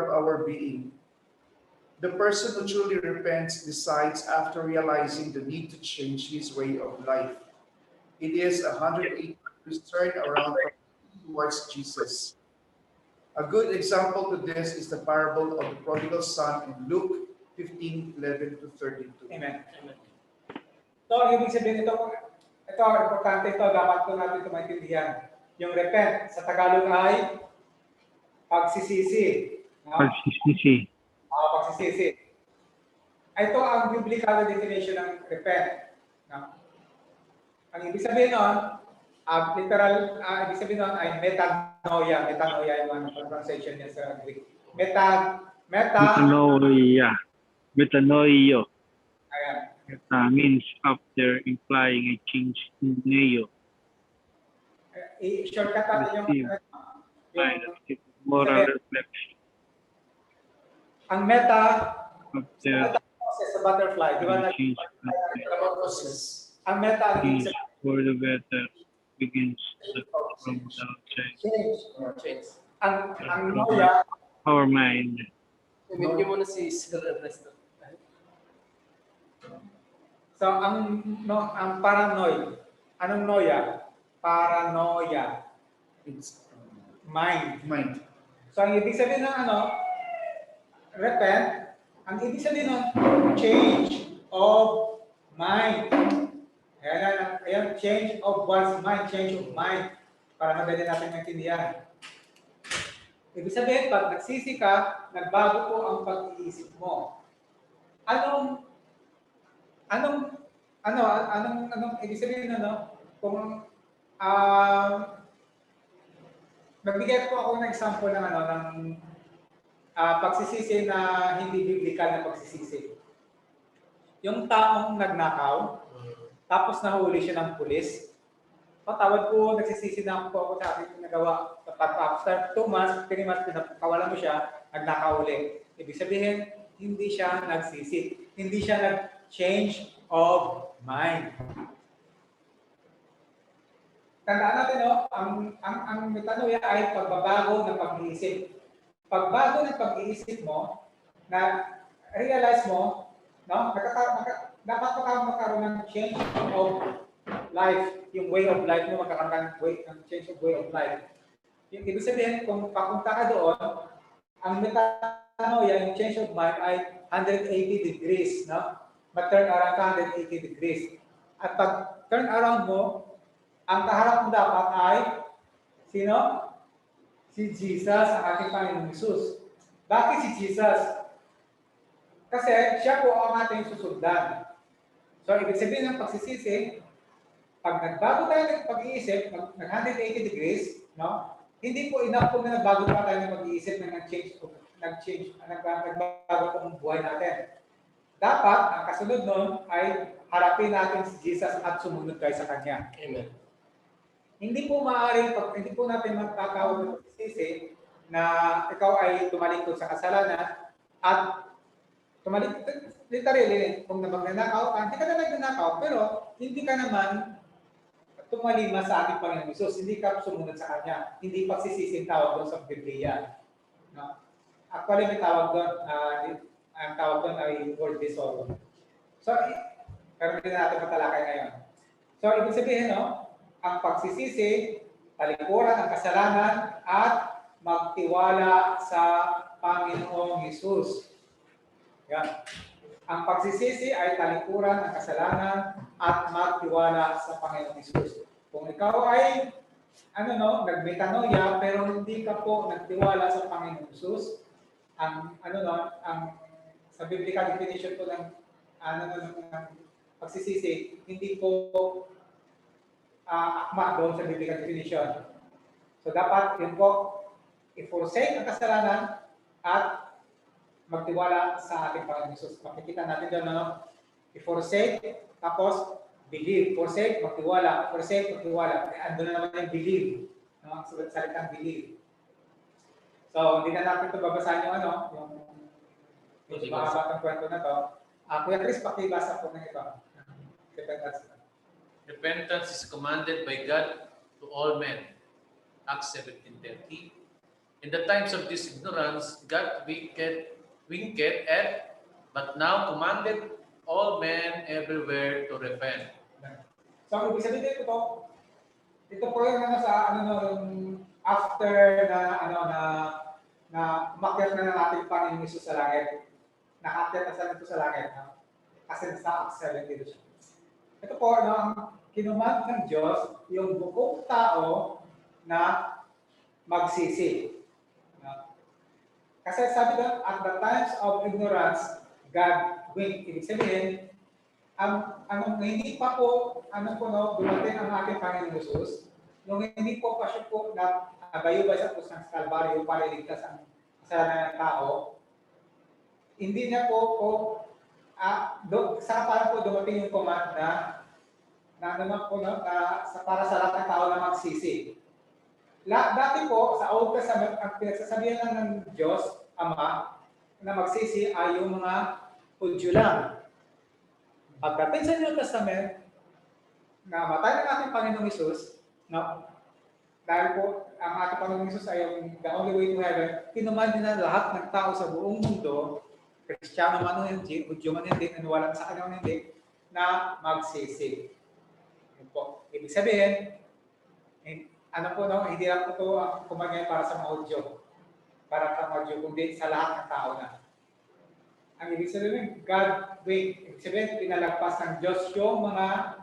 our being. The person who truly repents decides after realizing the need to change his way of life. It is 180 degrees turn around towards Jesus. A good example to this is the parable of the prodigal son in Luke 15:11-32. Amen. So, ibig sabihin ito, importante ito, dapat po natin ito maintindihan. Yung repent, sa Tagalog ay pagsisisi. No? Pagsisisi. Pagsisisi. Ito ang biblical definition ng repent. No? Ang ibig sabihin nun, ibig sabihin nun ay metanoia. Metanoia yung translation niya sa Greek. Metanoia. Metanoio. Ayan. Means after, implying a change in neo. I-shortcut natin yung Moral reflection. ang meta After sa butterfly, di ba? change, Ang meta ang ibig change sabihin, for the better begins from the outside. Change. ang noia, Our mind. Mute niyo muna si Sir Ernesto. so ang paranoid, anong noia? Paranoia, It's mind. mind. So ang ibig sabihin ng repent, ang ibig sabihin ng change of mind. Ayan, change of one's mind, change of mind. Para madali natin maintindihan. Ibig sabihin, pag nagsisi ka, nagbago po ang pag-iisip mo. Anong ibig sabihin kung magbigay po ako ng example ng pagsisisi na hindi biblical na pagsisisi. Yung taong nagnakaw, tapos nahuli siya ng pulis, patawad po, nagsisisi na po ako sa aking nagawa. After 2 months, 3 months, pinakawalan mo siya, nagnakaw ulit. Ibig sabihin, hindi siya nagsisi. Hindi siya nag-change of mind. Tandaan natin, ang metanoia ay pagbabago ng pag-iisip. Pagbago ng pag-iisip mo, na realize mo, dapat magkaroon ng change of life, yung way of life mo, magkakaroon ng change of way of life. Yung ibig sabihin, kung papunta ka doon, ang metanoia, yung change of mind ay 180 degrees, no? Mag-turn around ka 180 degrees. At pag turn around mo, ang kaharap mo dapat ay sino? Si Jesus, ang ating Panginoong Jesus. Bakit si Jesus? Kasi siya po ang ating susundan. So, ibig sabihin ng pagsisisi, pag nagbago tayo ng pag-iisip, nag-180 degrees, no? Hindi po enough kung nagbago pa tayo ng pag-iisip na nagbago po ang buhay natin. Dapat, ang kasunod nun ay harapin natin si Jesus at sumunod tayo sa Kanya. Amen. Hindi po maaaring, hindi po natin magkakawag ng pagsisisi na ikaw ay tumalikod sa kasalanan at tumalikod, literally, kung nagnanakaw ka, hindi ka na nagnanakaw, pero hindi ka naman tumalima sa ating Panginoon Hesus, hindi ka sumunod sa Kanya. Hindi pagsisisi tawag doon sa Biblia. No? Actually, may tawag doon, ang tawag doon ay word disorder. So, pero hindi na natin matalakay ngayon. So, ibig sabihin, no, ang pagsisisi, talikuran ang kasalanan, at magtiwala sa Panginoong Hesus. Yan. Ang pagsisisi ay talikuran ng kasalanan at magtiwala sa Panginoong Hesus. Kung ikaw ay nagmetanoia pero hindi ka po nagtiwala sa Panginoong Hesus, ang sa biblical definition po ng pagsisisi, hindi po akma doon sa biblical definition. So dapat yun po i-forsake ang kasalanan at magtiwala sa ating Panginoon Hesus. Makikita natin doon, i-forsake, tapos believe. Forsake, magtiwala. Forsake, magtiwala. Ando na naman yung believe. Ang salitang believe. So, hindi na natin ito babasahin yung mahaba ng kwento na ito. Kuya Chris, pakibasa po ng ito. Repentance is commanded by God to all men. Acts 17:30. In the times of this ignorance, God winked at, but now commanded all men everywhere to repent. So, ibig sabihin ito po yung yung after na umakyat na natin Panginoon Hesus sa langit. Nakakyat na sa ito sa langit. Kasi sa Acts 17. Ito po, ang kinumand ng Diyos, yung buong tao na magsisi. Kasi sabi doon, at the times of ignorance, God winked. Ibig sabihin, hindi pa po, dumating ang ating Panginoon Hesus, nung hindi po pa siya po nabayubay sa krus ng Kalbaryo para iligtas ang kasalanan ng tao, hindi niya po saka para po dumating yung command para sa lahat ng tao na magsisi. Dati po, sa Old Testament, ang pinagsasabihan lang ng Diyos, Ama, na magsisi ay yung mga Hudyo lang. Pagdating sa New Testament, namatay ng ating Panginoong Hesus, dahil po, ang ating Panginoong Hesus ay yung the only way to heaven, kinuman din na lahat ng tao sa buong mundo, Kristiyano man o hindi, Hudyo man hindi, naniwala sa kanya hindi, na magsisi. Yun po. Ibig sabihin, hindi lang po ito ang kumagay para sa mga Hudyo. Para sa mga Hudyo, kundi sa lahat ng tao na. Ang ibig sabihin, ibig sabihin, pinalagpas ng Diyos yung mga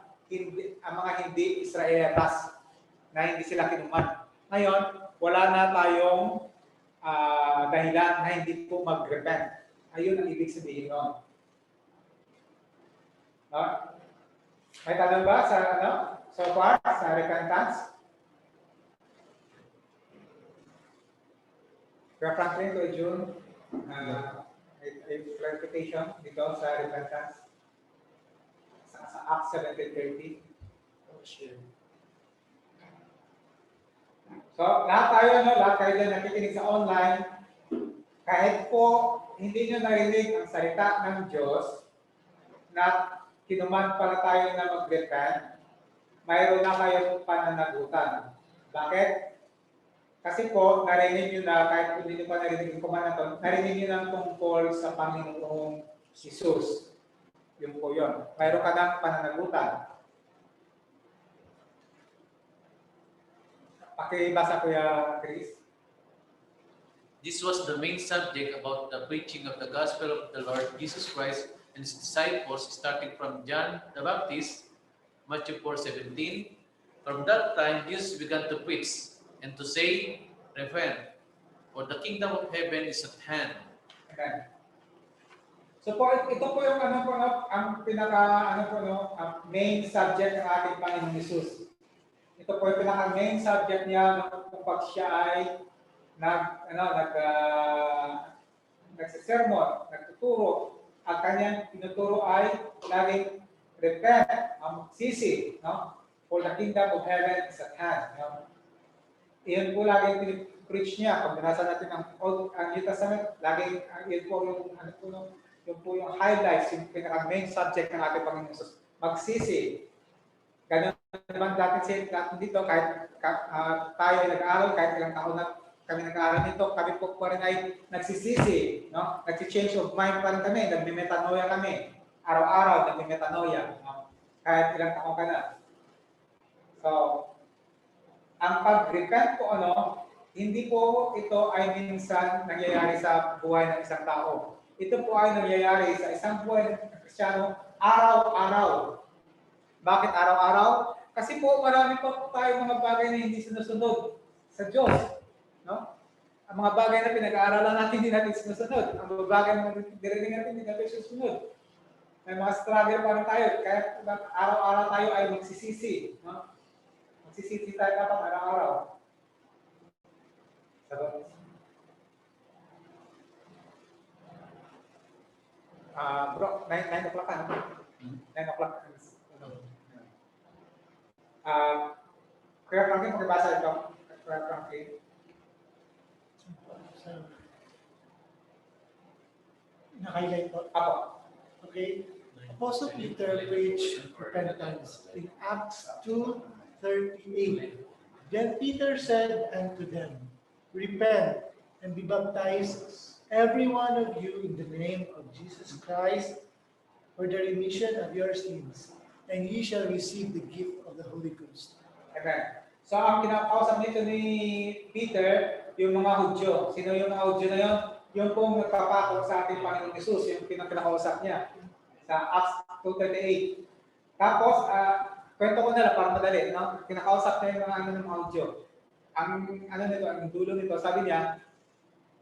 hindi Israelitas na hindi sila kinuman. Ngayon, wala na tayong dahilan na hindi po mag-repent. Ayun ang ibig sabihin nun. May tanong ba so far sa repentance? Kaya Franklin to June, clarification dito sa repentance sa Acts 17:30. So, lahat kayo dyan nakikinig sa online, kahit po hindi nyo narinig ang salita ng Diyos na kinuman pala tayo na mag-repent, mayroon na kayong pananagutan. Bakit? Kasi po, narinig nyo na, kahit hindi nyo pa narinig yung command na to, narinig nyo ng tungkol sa Panginoong Hesus. Yun po yun. Mayroon ka ng pananagutan. Pakibasa Kuya Chris. This was the main subject about the preaching of the gospel of the Lord Jesus Christ and his disciples, starting from John the Baptist, Matthew 4:17. From that time, Jesus began to preach and to say, "Repent, for the kingdom of heaven is at hand." Amen. So po, ito po yung ano po, no, ang pinaka ano po, no, ang main subject ng ating Panginoong Hesus. Ito po yung pinaka main subject niya no, kapag siya ay nagsisermon, nagtuturo. Ang kanyang tinuturo ay laging repent, sisi, no? For the kingdom of heaven is at hand. No? Iyon po laging preach niya. Pag binasa natin ang New Testament, laging iyon po yung ano po, no? Yung po yung highlights, yung pinaka main subject ng ating Panginoon Hesus. Magsisi. Ganyan naman natin dito, kahit tayo ay nag-aaral, kahit ilang taon na kami nag-aaral nito, kami po pa rin ay nagsisisi, no? Nagsi-change of mind pa rin kami, nagme-metanoia kami. Araw-araw, nagme-metanoia, no? Kahit ilang taon ka na. So, ang pag-repent po, hindi po ito ay minsan nangyayari sa buhay ng isang tao. Ito po ay nangyayari sa isang buhay ng Kristiyano araw-araw. Bakit araw-araw? Kasi po marami pa po tayo mga bagay na hindi sinusunod sa Diyos. No? Ang mga bagay na pinag-aaralan natin, hindi natin sinusunod. Ang mga bagay na dirinig natin, hindi natin sinusunod. May mga struggle pa rin tayo. Kaya araw-araw tayo ay magsisisi. No? Magsisisi tayo dapat araw-araw. Sagot. Bro, 9 o'clock ka, no? 9 o'clock. Kuya Frankie, makibasa ito. Kuya Frankie. Naka-highlight po. Apo. Okay. Apostle Peter preached repentance in Acts 2:38. Then Peter said unto them, "Repent and be baptized, every one of you, in the name of Jesus Christ, for the remission of your sins, and ye shall receive the gift of the Holy Ghost." Amen. So, ang kinakausap nito ni Peter, yung mga Hudyo. Sino yung mga Hudyo na yun? Yung pong nagpapako sa ating Panginoong Hesus, yung pinakausap niya sa Acts 2:38. Tapos, kwento ko na lang para madali, no? Kinakausap niya yung mga ng mga Hudyo. Ang dulo nito, sabi niya,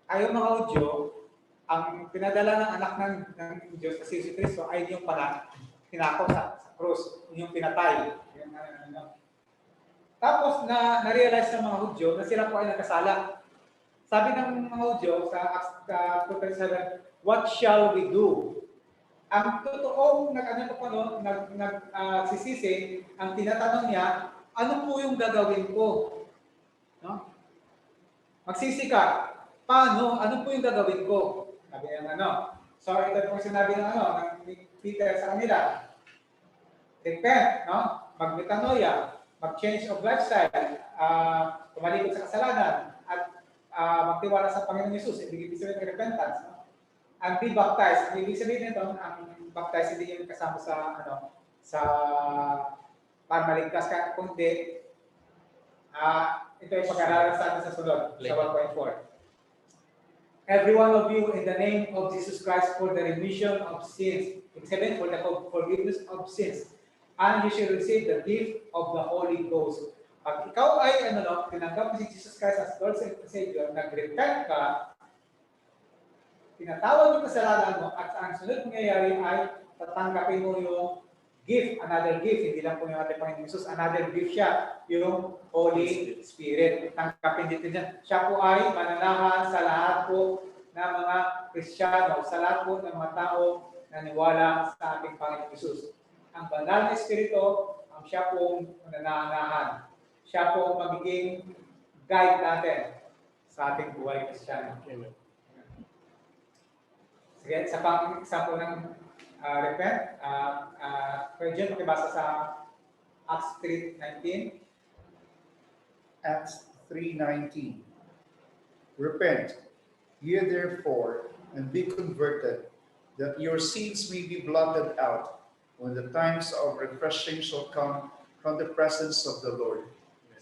ay yung mga Hudyo, ang pinadala ng anak ng Diyos kasi si Kristo ay yung pala tinako sa krus, yung pinatay. Tapos na-realize ng mga Hudyo na sila po ay nagkasala. Sabi ng mga Hudyo sa Acts 2:37, "What shall we do?" Ang totoong nagsisisi, ang tinatanong niya, ano po yung gagawin ko? No? Magsisi ka. Paano? Ano po yung gagawin ko? Sabi ng So, ito po sinabi ng Peter sa kanila. Repent, no? Mag-metanoia, mag-change of lifestyle, tumalikod sa kasalanan, at magtiwala sa Panginoon Hesus. Ibig sabihin ng repentance. No? And be baptized. Ang ibig sabihin nito, ang baptized hindi yung kasama sa para maligtas ka, kundi ito yung pag-aaralan sa atin sa sunod, sa 1.4. Every one of you in the name of Jesus Christ for the remission of sins. Ibig sabihin, for the forgiveness of sins. And you shall receive the gift of the Holy Ghost. Pag ikaw ay tinanggap si Jesus Christ as Lord and Savior, nag-repent ka, tinatawag yung kasalanan mo, at ang sunod mangyayari ay tatanggapin mo yung gift, another gift, hindi lang po yung ating Panginoon Jesus, another gift siya, yung Holy Spirit. Tanggapin dito niya. Siya po ay mananahan sa lahat po ng mga Kristiyano, sa lahat po ng mga tao na niwala sa ating Panginoon Jesus. Ang banal na Espiritu, ang siya pong mananahan. Siya pong magiging guide natin sa ating buhay Kristiyano. Sige, sa pang-example ng repent, Kuya John, makibasa sa Acts 3:19. Acts 3:19. Repent, ye therefore, and be converted, that your sins may be blotted out, when the times of refreshing shall come from the presence of the Lord.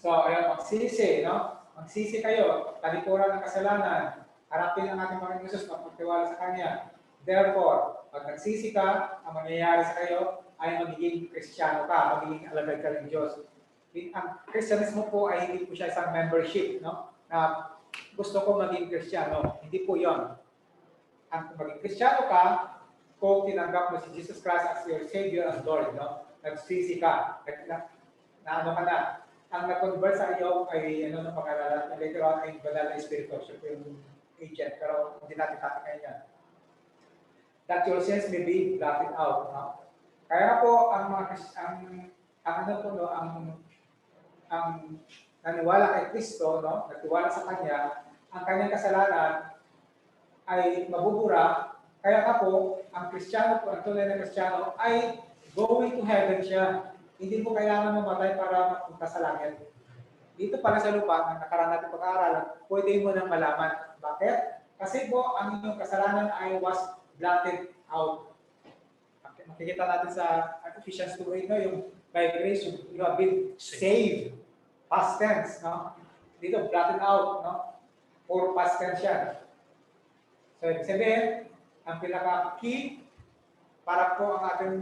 So, ayun, magsisi, no? Magsisi kayo, talikuran ng kasalanan, harapin ang ating Panginoon Jesus, magpagtiwala sa Kanya. Therefore, pag nagsisi ka, ang mangyayari sa kayo ay magiging Kristiyano ka, magiging alagad ka ng Diyos. Ang Kristyanismo po ay hindi po siya isang membership, no? Na gusto ko maging Kristiyano. Hindi po yon. Ang maging Kristiyano ka, kung tinanggap mo si Jesus Christ as your Savior and Lord, no? Nagsisi ka, na ano ka na. Ang nag-convert sa iyo ay ano ng pag-aralan, later on ay banal na Espiritu, siya po yung agent, pero hindi natin tatakay yan. That your sins may be blotted out. No? Kaya po ang mga ano po no, ang naniwala kay Kristo, no, nagtiwala sa Kanya, ang kanyang kasalanan ay mabubura. Kaya nga po, ang Kristiyano po, ang tunay na Kristiyano ay going to heaven siya. Hindi mo kailangan mamatay para mapunta sa langit. Dito pala sa lupa, ang nakaraan natin pag-aaralan, pwede mo nang malaman. Bakit? Kasi po, ang inyong kasalanan ay was blotted out. Makikita natin sa Ephesians 2:8, no? Yung by grace, you have been saved. Past tense, no? Dito, blotted out, no? Or past tense yan. So, ibig sabihin, ang pinaka-key para po ang ating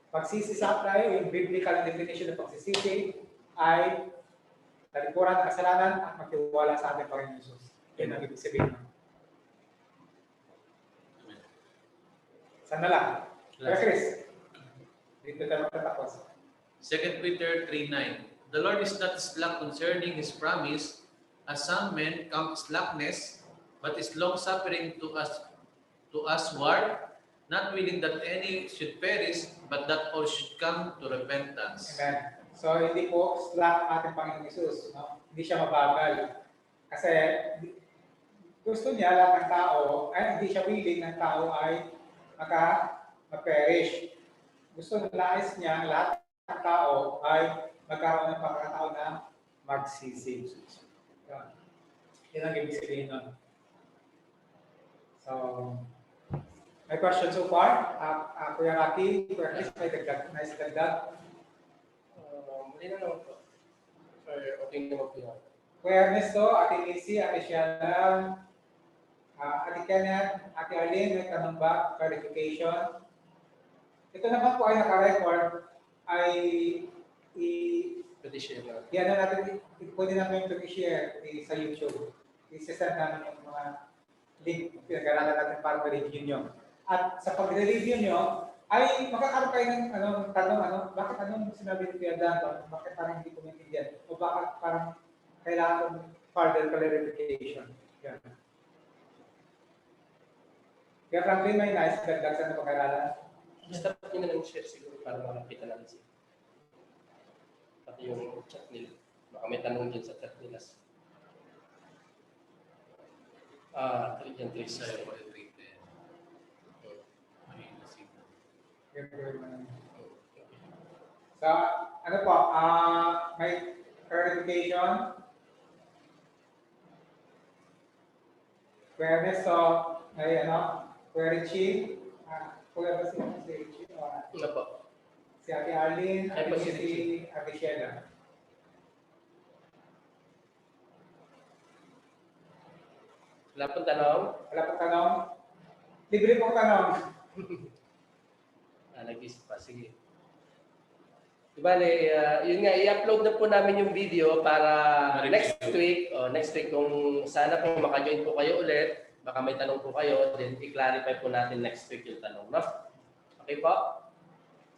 pagsisisa tayo, yung biblical definition ng pagsisisi ay talikuran ng kasalanan at magtiwala sa ating Panginoon Jesus. Yan ang ibig sabihin. Sana lang. Kaya Chris, dito tayo magtatapos. 2 Peter 3:9. The Lord is not slack concerning His promise, as some men count slackness, but is long-suffering to usward, not willing that any should perish, but that all should come to repentance. Amen. So, hindi po slack ating Panginoon Jesus. No? Hindi siya mabagal. Kasi gusto niya lahat ng tao, ay hindi siya willing ng tao ay ma-perish. Gusto ng nais niya lahat ng tao ay magkaroon ng pagkakataon na magsisi. Yan ang ibig sabihin nun. So, may question so far? Kuya Rocky, Kuya Chris, may dagdag, nice dagdag. Muli na naman po. Okay naman po yan. Kuya Ernesto, Ate Lizzie, Ate Shiana, Ate Kenneth, Ate Arlene, may tanong ba? Clarification. Ito naman po ay naka-record, ay Pwede share na. yan na natin, pwede namin ito i-share sa YouTube. I-send namin yung mga link, pinag-aralan natin para ma-review nyo. At sa pag-review nyo, ay makakaroon kayo ng tanong, bakit anong sinabi ni Kuya Dan? Bakit parang hindi ko maintindihan? O bakit parang kailangan further clarification? Yan. Kaya Franklin, may nice dagdag sa pag-aralan. Basta yun na lang share siguro para makapitan natin siya. Pati yung chat nila. Baka may tanong dyan sa chat nila. Yan, Isa Teresa. yung treated. So, ano po, may clarification. Kuya Ernesto, may Kuya Richie, Kuya ba si Richie? Ano po? Si Ate Arlene, Ay, Ate po si Lizzie, Ate Sheila. Wala pong tanong? Wala pong tanong? Libre pong tanong. Nag-isip pa. Sige. Bale, yun nga, i-upload na po namin yung video para next week kung sana kung maka-join po kayo ulit, baka may tanong po kayo, then i-clarify po natin next week yung tanong, no? Okay po?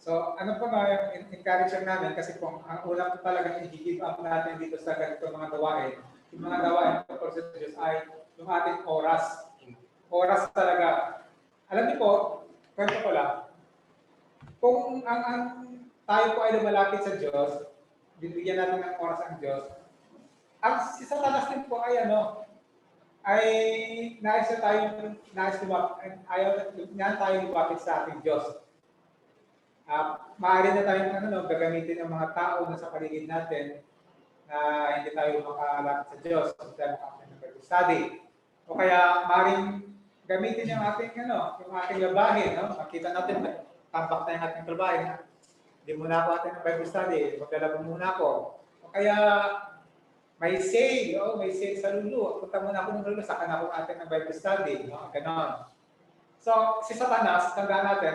So, ano po na yung encourage namin kasi po, ang ulang po talaga i-give up natin dito sa ganito mga gawain. Yung mga gawain po sa Diyos ay yung ating oras. Oras talaga. Alam niyo po, kwento ko lang, kung ang tayo po ay lumalapit sa Diyos, bibigyan natin ng oras ang Diyos, ang si Satanas din po ay ay nais tayo lumapit sa ating Diyos. Maaari na tayong gagamitin ng mga tao na sa paligid natin na hindi tayo makalapit sa Diyos, hindi tayo makalapit sa study. O kaya maaaring gamitin yung ating yung ating labahin, no? Makita natin tambak na yung ating labahin. Hindi muna ako atin ng Bible study, maglalaba muna ako. O kaya, may sale sa Lulu. Punta muna ako ng Lulu, saka na ako atin ng Bible study. No? Ganon. So, si Satanas, tandaan natin,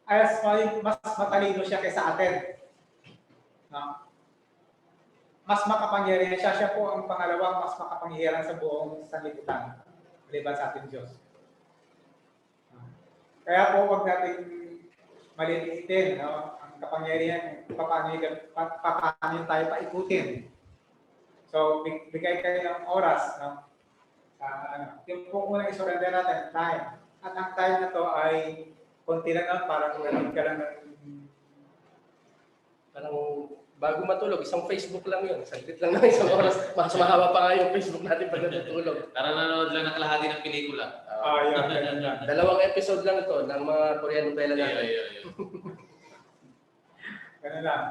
mas matalino siya kaysa atin. No? Mas makapangyarihan siya. Siya po ang pangalawang mas makapangyarihan sa buong sanlibutan. Maliban sa ating Diyos. Kaya po, huwag natin maliliitin, no? Ang kapangyarihan, paano tayo paikutin. So, bigay kayo ng oras, no? Yung po unang isurrender natin, time. At ang time na to ay konti lang lang, parang nanood ka lang ng... Parang bago matulog, isang Facebook lang yun. Saglit lang na isang oras. Mas mahaba pa nga yung Facebook natin pag natutulog. Parang nanonood lang ng kalahati ng pelikula. Yun, ganun lang. 2 episode lang ito ng mga Korean novela natin. Yeah. Ganun lang.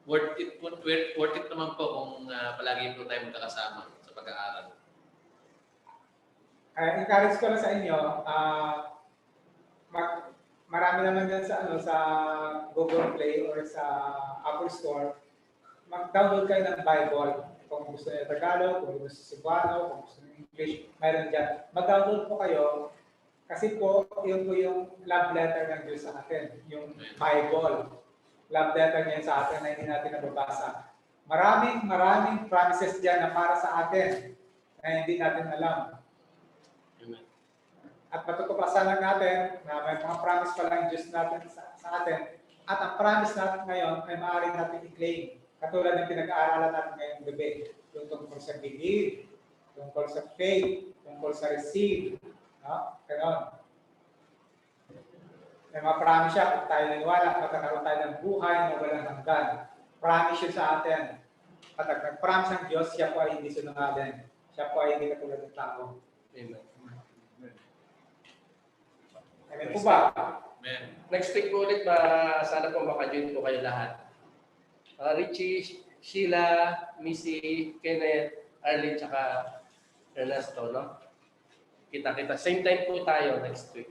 Worth it naman po kung palagi po tayo magkakasama sa pag-aaral. Encourage ko lang sa inyo, marami naman dyan sa Google Play or sa Apple Store, mag-download kayo ng Bible. Kung gusto niyo Tagalog, kung gusto Cebuano, kung gusto niyo English, mayroon dyan. Mag-download po kayo kasi po, yun po yung love letter ng Diyos sa atin, yung Bible. Love letter niya sa atin na hindi natin nababasa. Maraming promises dyan na para sa atin na hindi natin alam. At matutuklasan lang natin na may mga promise pa lang Diyos natin sa atin. At ang promise natin ngayon ay maaari natin i-claim. Katulad ng pinag-aaralan natin ngayong gabi. Yung tungkol sa believe, tungkol sa faith, tungkol sa receive. No? Ganon. May mga promise siya, kung tayo naniwala, magkakaroon tayo ng buhay na walang hanggan. Promise yun sa atin. At nag-promise ng Diyos, siya po ay hindi sinungaling. Siya po ay hindi katulad ng tao. Amen. Amen po ba? Amen. Next week po ulit, sana po maka-join po kayo lahat. Richie, Sheila, Missy, Kenneth, Arlene, tsaka Ernesto, no? Kita-kita. Same time po tayo next week.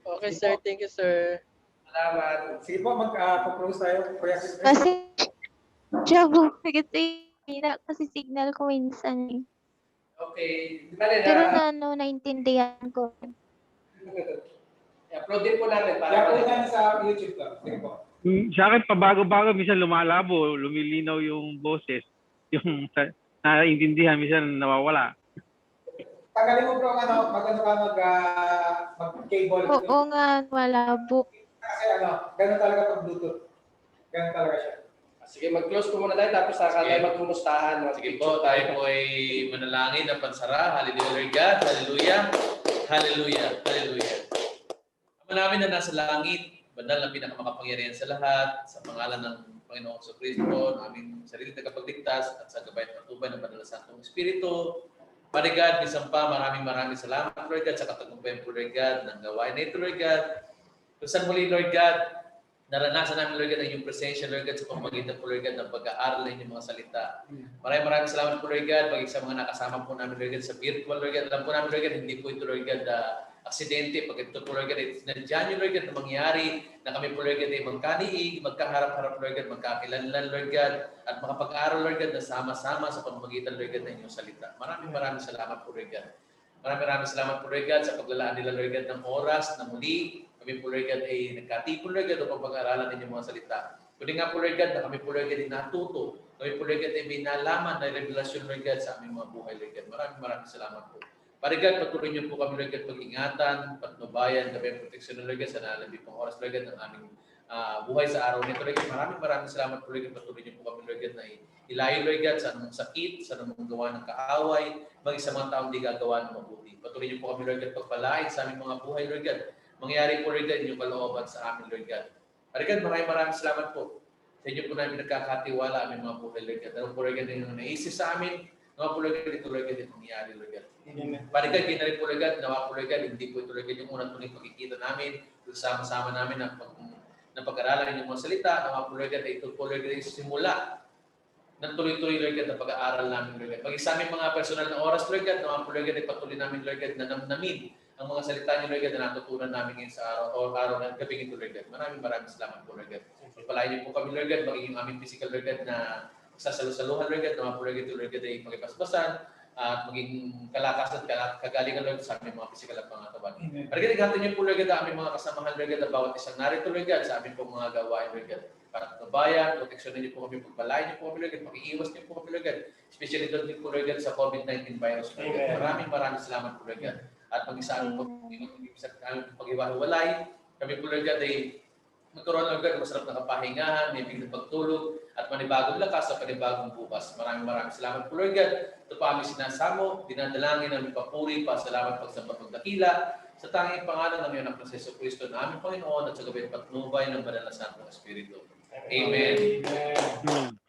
Okay, sir. Thank you, sir. Salamat. Sige po, mag-propose tayo. Kasi, kasi signal ko minsan eh. Okay. Di ba rin, Pero naintindihan ko. upload din po natin para Kaya po yan sa YouTube ko. Sige po. Sa akin, pabago-bago, minsan lumalabo, lumilinaw yung boses. Yung naiintindihan, minsan nawawala. Tagalin mo bro, mag-cable. Oo nga, wala book. Kasi ganun talaga pag Bluetooth. Ganun talaga siya. Sige, mag-close po muna tayo tapos saka tayo magkumustahan. Sige po, tayo po ay manalangin na pansara. Hallelujah, Lord God. Hallelujah. Hallelujah. Hallelujah. Ama namin na nasa langit, bandal na pinakamakapangyarihan sa lahat, sa pangalan ng Panginoong Kristo, ng aming sarili na kapagligtas, at sa gabay at patubay ng Banal na Santong Espiritu. Father God, minsan pa, maraming salamat, Lord God, sa katagumpayan po, Lord God, ng gawain na ito, Lord God. Kung saan muli, Lord God, naranasan namin, Lord God, ang iyong presensya, Lord God, sa pamamagitan po, Lord God, ng pag-aaral ng inyong mga salita. Maraming salamat po, Lord God, pagig sa mga nakasama po namin, Lord God, sa virtual, Lord God. Alam po namin, Lord God, hindi po ito, Lord God, aksidente. Pag ito po, Lord God, nandiyan yung, Lord God, na mangyari, na kami po, Lord God, ay magkaniig, magkaharap-harap, Lord God, magkakilanlan, Lord God, at makapag-aaral, Lord God, na sama-sama sa pamamagitan, Lord God, ng inyong salita. Maraming salamat po, Lord God. Maraming salamat po, Lord God, sa paglalaan nila, Lord God, ng oras na muli. Kami po, Lord God, ay nagkatipon, Lord God, upang pag-aaralan ninyo mga salita. Kundi nga po, Lord God, na kami po, Lord God, ay natuto. Kami po, Lord God, ay may nalaman na revelasyon, Lord God, sa aming mga buhay, Lord God. Maraming salamat po. Father God, patuloy niyo po kami, Lord God, pag-ingatan, patnubayan, gabi proteksyon, Lord God, sa nalabi pong oras, Lord God, ng aming buhay sa araw nito, Lord God. Maraming salamat po, Lord God. Patuloy niyo po kami, Lord God, na ilayo, Lord God, sa anong sakit, sa anong gawa ng kaaway, maging sa mga taong di gagawa ng mabuti. Patuloy niyo po kami, Lord God, pagpalain sa aming mga buhay, Lord God. Mangyari po, Lord God, yung kalooban sa amin, Lord God. Father God, maraming salamat po. Sa inyo po namin nagkakatiwala aming mga buhay, Lord God. Ano po, Lord God, yung naisip sa amin, nawa po, Lord God, ito, Lord God, yung nangyari, Lord God. Father God, kayo na rin po, Lord God, nawa po, Lord God, hindi po ito, Lord God, yung unang tuloy pagkikita namin, sama-sama namin na pag-aralan yung mga salita, nawa po, Lord God, ito po, Lord God, yung simula ng tuloy-tuloy, Lord God, na pag-aaral namin, Lord God. Pag sa aming mga personal na oras, Lord God, nawa po, Lord God, ay patuloy namin, Lord God, na namnamin ang mga salita niyo, Lord God, na natutunan namin ngayon sa araw ng gabi ito, Lord God. Maraming salamat po, Lord God. Pagpalain niyo po kami, Lord God, magiging aming physical, Lord God, na sasalusaluhan, Lord God, naman po, Lord God, Lord God, ay magipasbasan, at maging kalakasan, kagalingan, Lord, sa aming mga physical at mga katawan. Amen. Lord God, ingatan niyo po, Lord God, ang aming mga kasamahan, Lord God, na bawat isang narito, Lord God, sa aming pong mga gawain, Lord God. Para kabayan, proteksyonan niyo po kami, pagpalain niyo po kami, Lord God, pakiiwas niyo po kami, Lord God. Especially doon din po, Lord God, sa COVID-19 virus, Lord God. Amen. Maraming salamat po, Lord God. At maging sa aming pag-iwalay, kami po, Lord God, ay magkaroon, Lord God, masarap na kapahingahan, may biglang pagtulog, at manibagong lakas sa panibagong bukas. Maraming salamat po, Lord God. Ito pa aming sinasamo, dinadalangin namin papuri, pasalamat, pagsamba, pagdakila, sa tanging pangalan ng iyong anak na si Jesu Cristo na aming Panginoon at sa gabi patnubay ng banal na Santong Espiritu. Amen. Amen. Hmm.